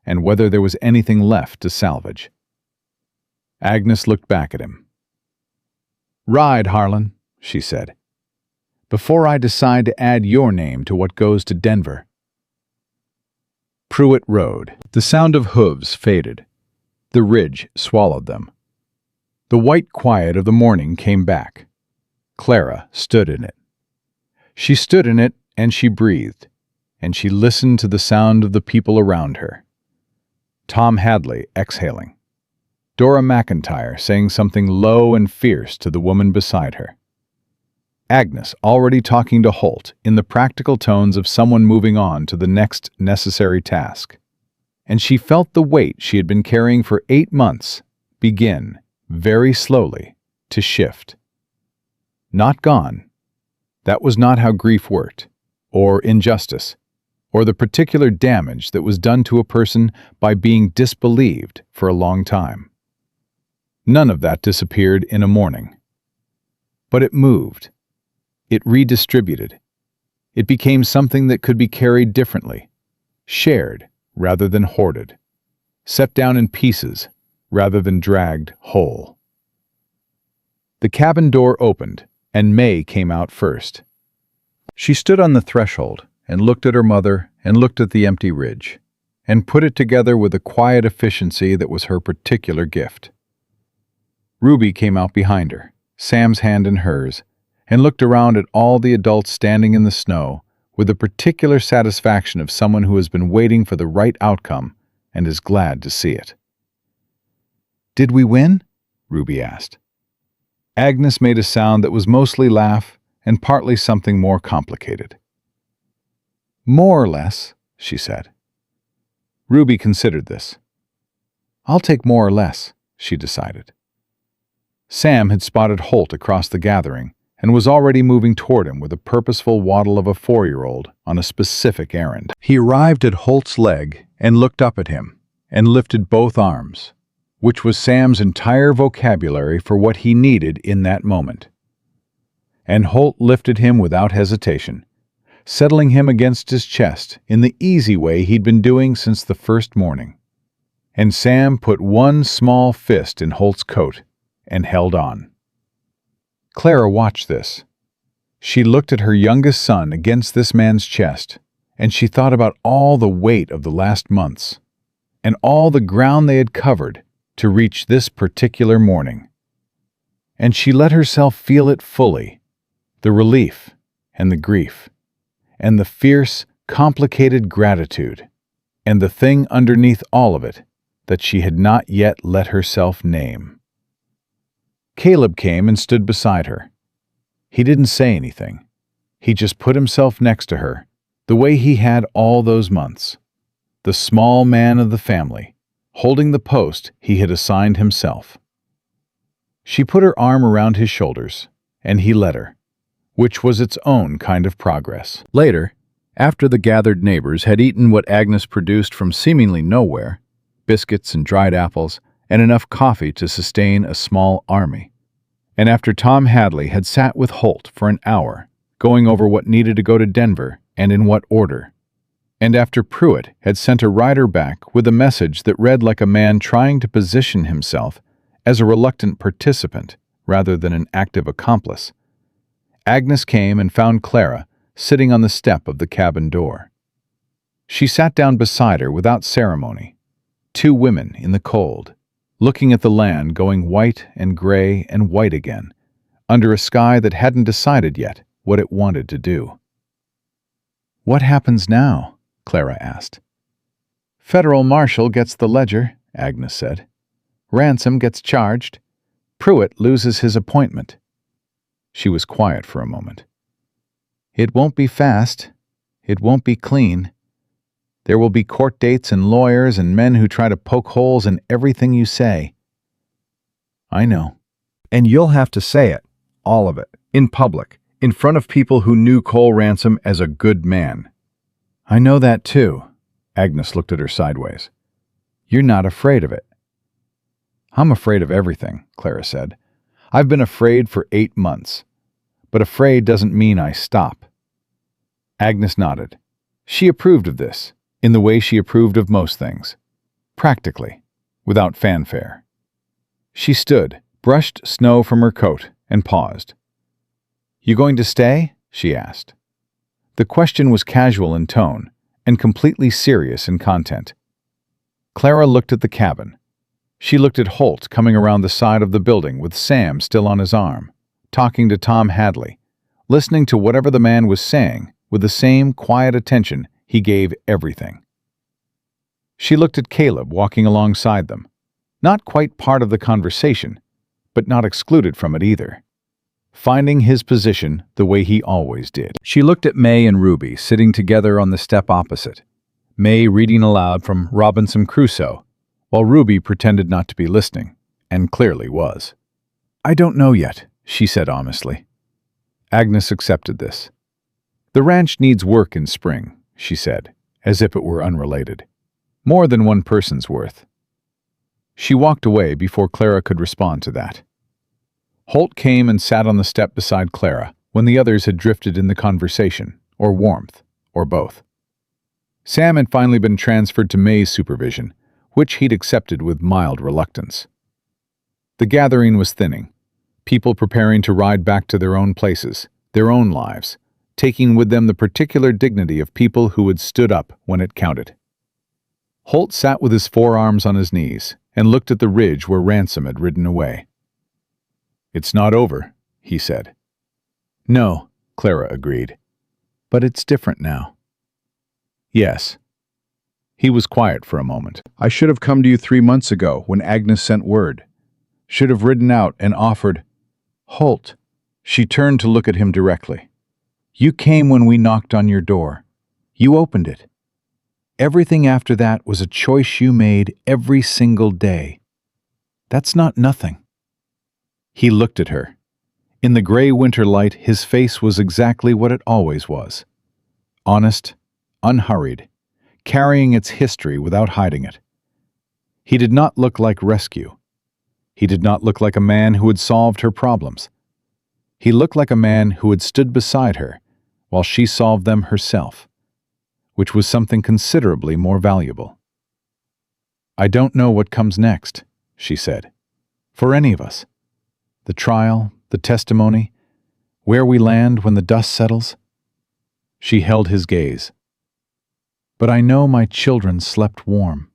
and whether there was anything left to salvage. Agnes looked back at him. "Ride, Harlan," she said, "before I decide to add your name to what goes to Denver." Pruitt rode. The sound of hooves faded. The ridge swallowed them. The white quiet of the morning came back. Clara stood in it. She stood in it and she breathed, and she listened to the sound of the people around her. Tom Hadley exhaling. Dora McIntyre saying something low and fierce to the woman beside her. Agnes already talking to Holt in the practical tones of someone moving on to the next necessary task. And she felt the weight she had been carrying for 8 months begin, very slowly, to shift. Not gone. That was not how grief worked, or injustice, or the particular damage that was done to a person by being disbelieved for a long time. None of that disappeared in a morning. But it moved. It redistributed. It became something that could be carried differently, shared rather than hoarded, set down in pieces rather than dragged whole. The cabin door opened, and May came out first. She stood on the threshold and looked at her mother and looked at the empty ridge, and put it together with a quiet efficiency that was her particular gift. Ruby came out behind her, Sam's hand in hers, and looked around at all the adults standing in the snow with the particular satisfaction of someone who has been waiting for the right outcome and is glad to see it. "Did we win?" Ruby asked. Agnes made a sound that was mostly laugh and partly something more complicated. More or less, she said. Ruby considered this. I'll take more or less, she decided. Sam had spotted Holt across the gathering and was already moving toward him with a purposeful waddle of a 4-year-old on a specific errand. He arrived at Holt's leg and looked up at him and lifted both arms, which was Sam's entire vocabulary for what he needed in that moment. And Holt lifted him without hesitation, settling him against his chest in the easy way he'd been doing since the first morning. And Sam put one small fist in Holt's coat and held on. Clara watched this. She looked at her youngest son against this man's chest, and she thought about all the weight of the last months, and all the ground they had covered to reach this particular morning. And she let herself feel it fully, the relief and the grief, and the fierce, complicated gratitude, and the thing underneath all of it that she had not yet let herself name. Caleb came and stood beside her. He didn't say anything. He just put himself next to her, the way he had all those months. The small man of the family, holding the post he had assigned himself. She put her arm around his shoulders, and he let her, which was its own kind of progress. Later, after the gathered neighbors had eaten what Agnes produced from seemingly nowhere, biscuits and dried apples, and enough coffee to sustain a small army, and after Tom Hadley had sat with Holt for an hour, going over what needed to go to Denver and in what order, and after Pruitt had sent a rider back with a message that read like a man trying to position himself as a reluctant participant rather than an active accomplice, Agnes came and found Clara sitting on the step of the cabin door. She sat down beside her without ceremony, 2 women in the cold, looking at the land going white and gray and white again, under a sky that hadn't decided yet what it wanted to do. "What happens now?" Clara asked. "Federal marshal gets the ledger," Agnes said. "Ransom gets charged. Pruitt loses his appointment." She was quiet for a moment. "It won't be fast. It won't be clean. There will be court dates and lawyers and men who try to poke holes in everything you say." "I know. And you'll have to say it, all of it, in public, in front of people who knew Cole Ransom as a good man." "I know that too." Agnes looked at her sideways. "You're not afraid of it." "I'm afraid of everything," Clara said. "I've been afraid for 8 months. But afraid doesn't mean I stop." Agnes nodded. She approved of this, in the way she approved of most things. Practically, without fanfare. She stood, brushed snow from her coat, and paused. "You going to stay?" she asked. The question was casual in tone, and completely serious in content. Clara looked at the cabin. She looked at Holt coming around the side of the building with Sam still on his arm, talking to Tom Hadley, listening to whatever the man was saying with the same quiet attention he gave everything. She looked at Caleb walking alongside them, not quite part of the conversation, but not excluded from it either, finding his position the way he always did. She looked at May and Ruby sitting together on the step opposite, May reading aloud from Robinson Crusoe, while Ruby pretended not to be listening, and clearly was. "I don't know yet," she said honestly. Agnes accepted this. "The ranch needs work in spring," she said, as if it were unrelated. "More than one person's worth." She walked away before Clara could respond to that. Holt came and sat on the step beside Clara when the others had drifted in the conversation, or warmth, or both. Sam had finally been transferred to May's supervision, which he'd accepted with mild reluctance. The gathering was thinning, people preparing to ride back to their own places, their own lives, taking with them the particular dignity of people who had stood up when it counted. Holt sat with his forearms on his knees and looked at the ridge where Ransom had ridden away. "It's not over," he said. "No," Clara agreed. "But it's different now." "Yes." He was quiet for a moment. "I should have come to you 3 months ago when Agnes sent word. Should have ridden out and offered—" "Holt." She turned to look at him directly. "You came when we knocked on your door. You opened it. Everything after that was a choice you made every single day. That's not nothing." He looked at her. In the gray winter light, his face was exactly what it always was. Honest, unhurried, carrying its history without hiding it. He did not look like rescue. He did not look like a man who had solved her problems. He looked like a man who had stood beside her while she solved them herself, which was something considerably more valuable. "I don't know what comes next," she said. "For any of us. The trial, the testimony, where we land when the dust settles." She held his gaze. "But I know my children slept warm.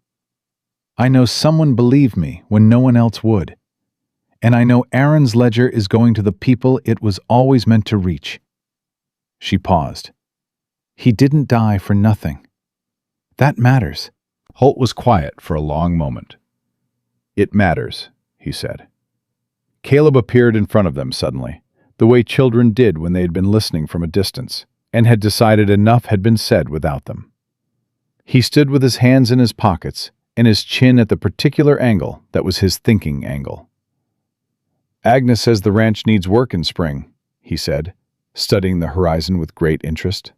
I know someone believed me when no one else would. And I know Aaron's ledger is going to the people it was always meant to reach." She paused. "He didn't die for nothing. That matters." Holt was quiet for a long moment. "It matters," he said. Caleb appeared in front of them suddenly, the way children did when they had been listening from a distance, and had decided enough had been said without them. He stood with his hands in his pockets and his chin at the particular angle that was his thinking angle. "Agnes says the ranch needs work in spring," he said, studying the horizon with great interest.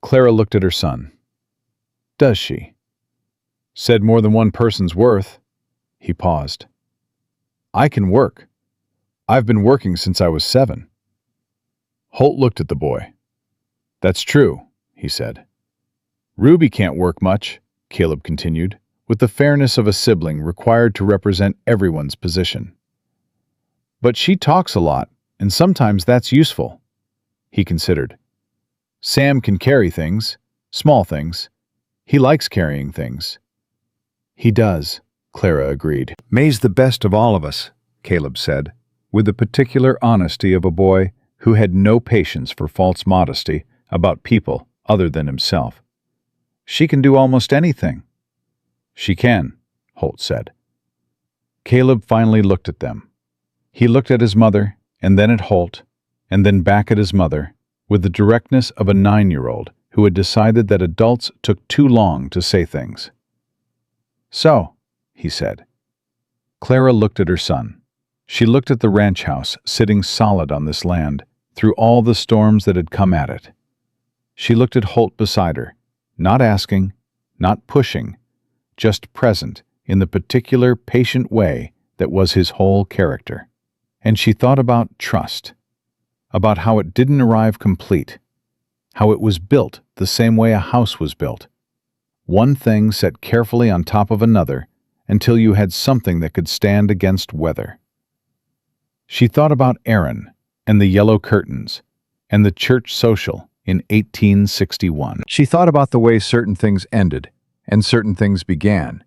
Clara looked at her son. "Does she?" "Said more than one person's worth." He paused. "I can work. I've been working since I was 7. Holt looked at the boy. "That's true," he said. "Ruby can't work much," Caleb continued, with the fairness of a sibling required to represent everyone's position. "But she talks a lot, and sometimes that's useful." He considered. "Sam can carry things, small things. He likes carrying things." "He does," Clara agreed. "May's the best of all of us," Caleb said, with the particular honesty of a boy who had no patience for false modesty about people other than himself. "She can do almost anything." "She can," Holt said. Caleb finally looked at them. He looked at his mother, and then at Holt, and then back at his mother, with the directness of a 9-year-old who had decided that adults took too long to say things. "So," he said. Clara looked at her son. She looked at the ranch house sitting solid on this land through all the storms that had come at it. She looked at Holt beside her, not asking, not pushing, just present in the particular patient way that was his whole character. And she thought about trust, about how it didn't arrive complete, how it was built the same way a house was built, one thing set carefully on top of another until you had something that could stand against weather. She thought about Aaron and the yellow curtains and the church social in 1861. She thought about the way certain things ended and certain things began,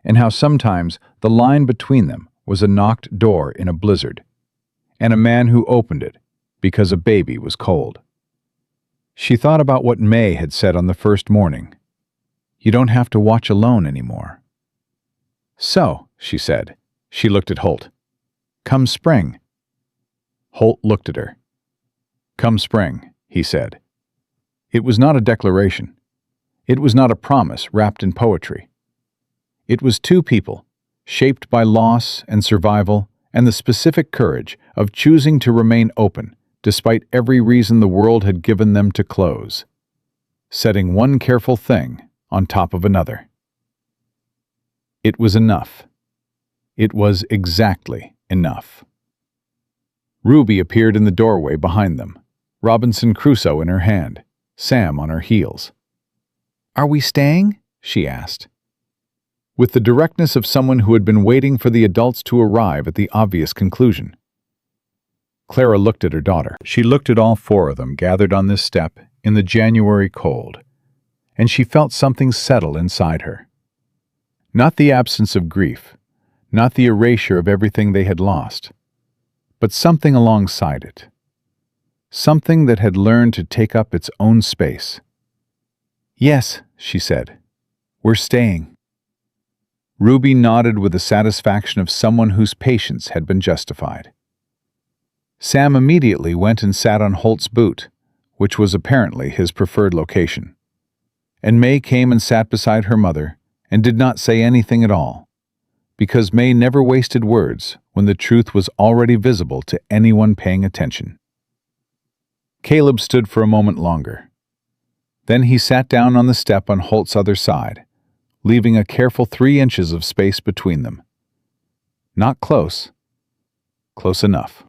and how sometimes the line between them was a knocked door in a blizzard, and a man who opened it because a baby was cold. She thought about what May had said on the first morning. "You don't have to watch alone anymore." "So," she said. She looked at Holt. "Come spring." Holt looked at her. "Come spring," he said. It was not a declaration. It was not a promise wrapped in poetry. It was two people, shaped by loss and survival and the specific courage of choosing to remain open despite every reason the world had given them to close, setting one careful thing on top of another. It was enough. It was exactly enough. Ruby appeared in the doorway behind them, Robinson Crusoe in her hand, Sam on her heels. "Are we staying?" she asked, with the directness of someone who had been waiting for the adults to arrive at the obvious conclusion. Clara looked at her daughter. She looked at all 4 of them gathered on this step in the January cold, and she felt something settle inside her. Not the absence of grief, not the erasure of everything they had lost, but something alongside it. Something that had learned to take up its own space. "Yes," she said. "We're staying." Ruby nodded with the satisfaction of someone whose patience had been justified. Sam immediately went and sat on Holt's boot, which was apparently his preferred location. And May came and sat beside her mother and did not say anything at all, because May never wasted words when the truth was already visible to anyone paying attention. Caleb stood for a moment longer. Then he sat down on the step on Holt's other side, leaving a careful 3 inches of space between them. Not close. Close enough.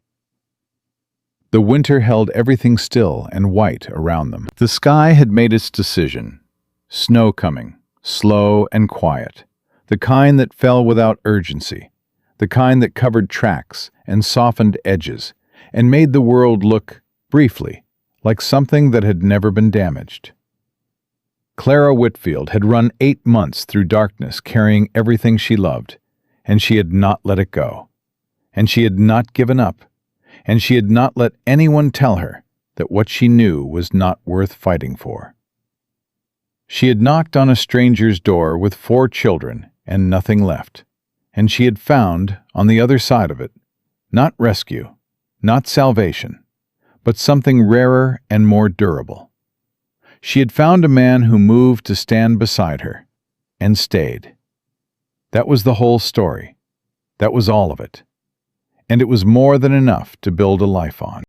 The winter held everything still and white around them. The sky had made its decision. Snow coming, slow and quiet. The kind that fell without urgency. The kind that covered tracks and softened edges and made the world look, briefly, like something that had never been damaged. Clara Whitfield had run 8 months through darkness carrying everything she loved, and she had not let it go. And she had not given up, and she had not let anyone tell her that what she knew was not worth fighting for. She had knocked on a stranger's door with 4 children and nothing left, and she had found, on the other side of it, not rescue, not salvation, but something rarer and more durable. She had found a man who moved to stand beside her, and stayed. That was the whole story. That was all of it. And it was more than enough to build a life on.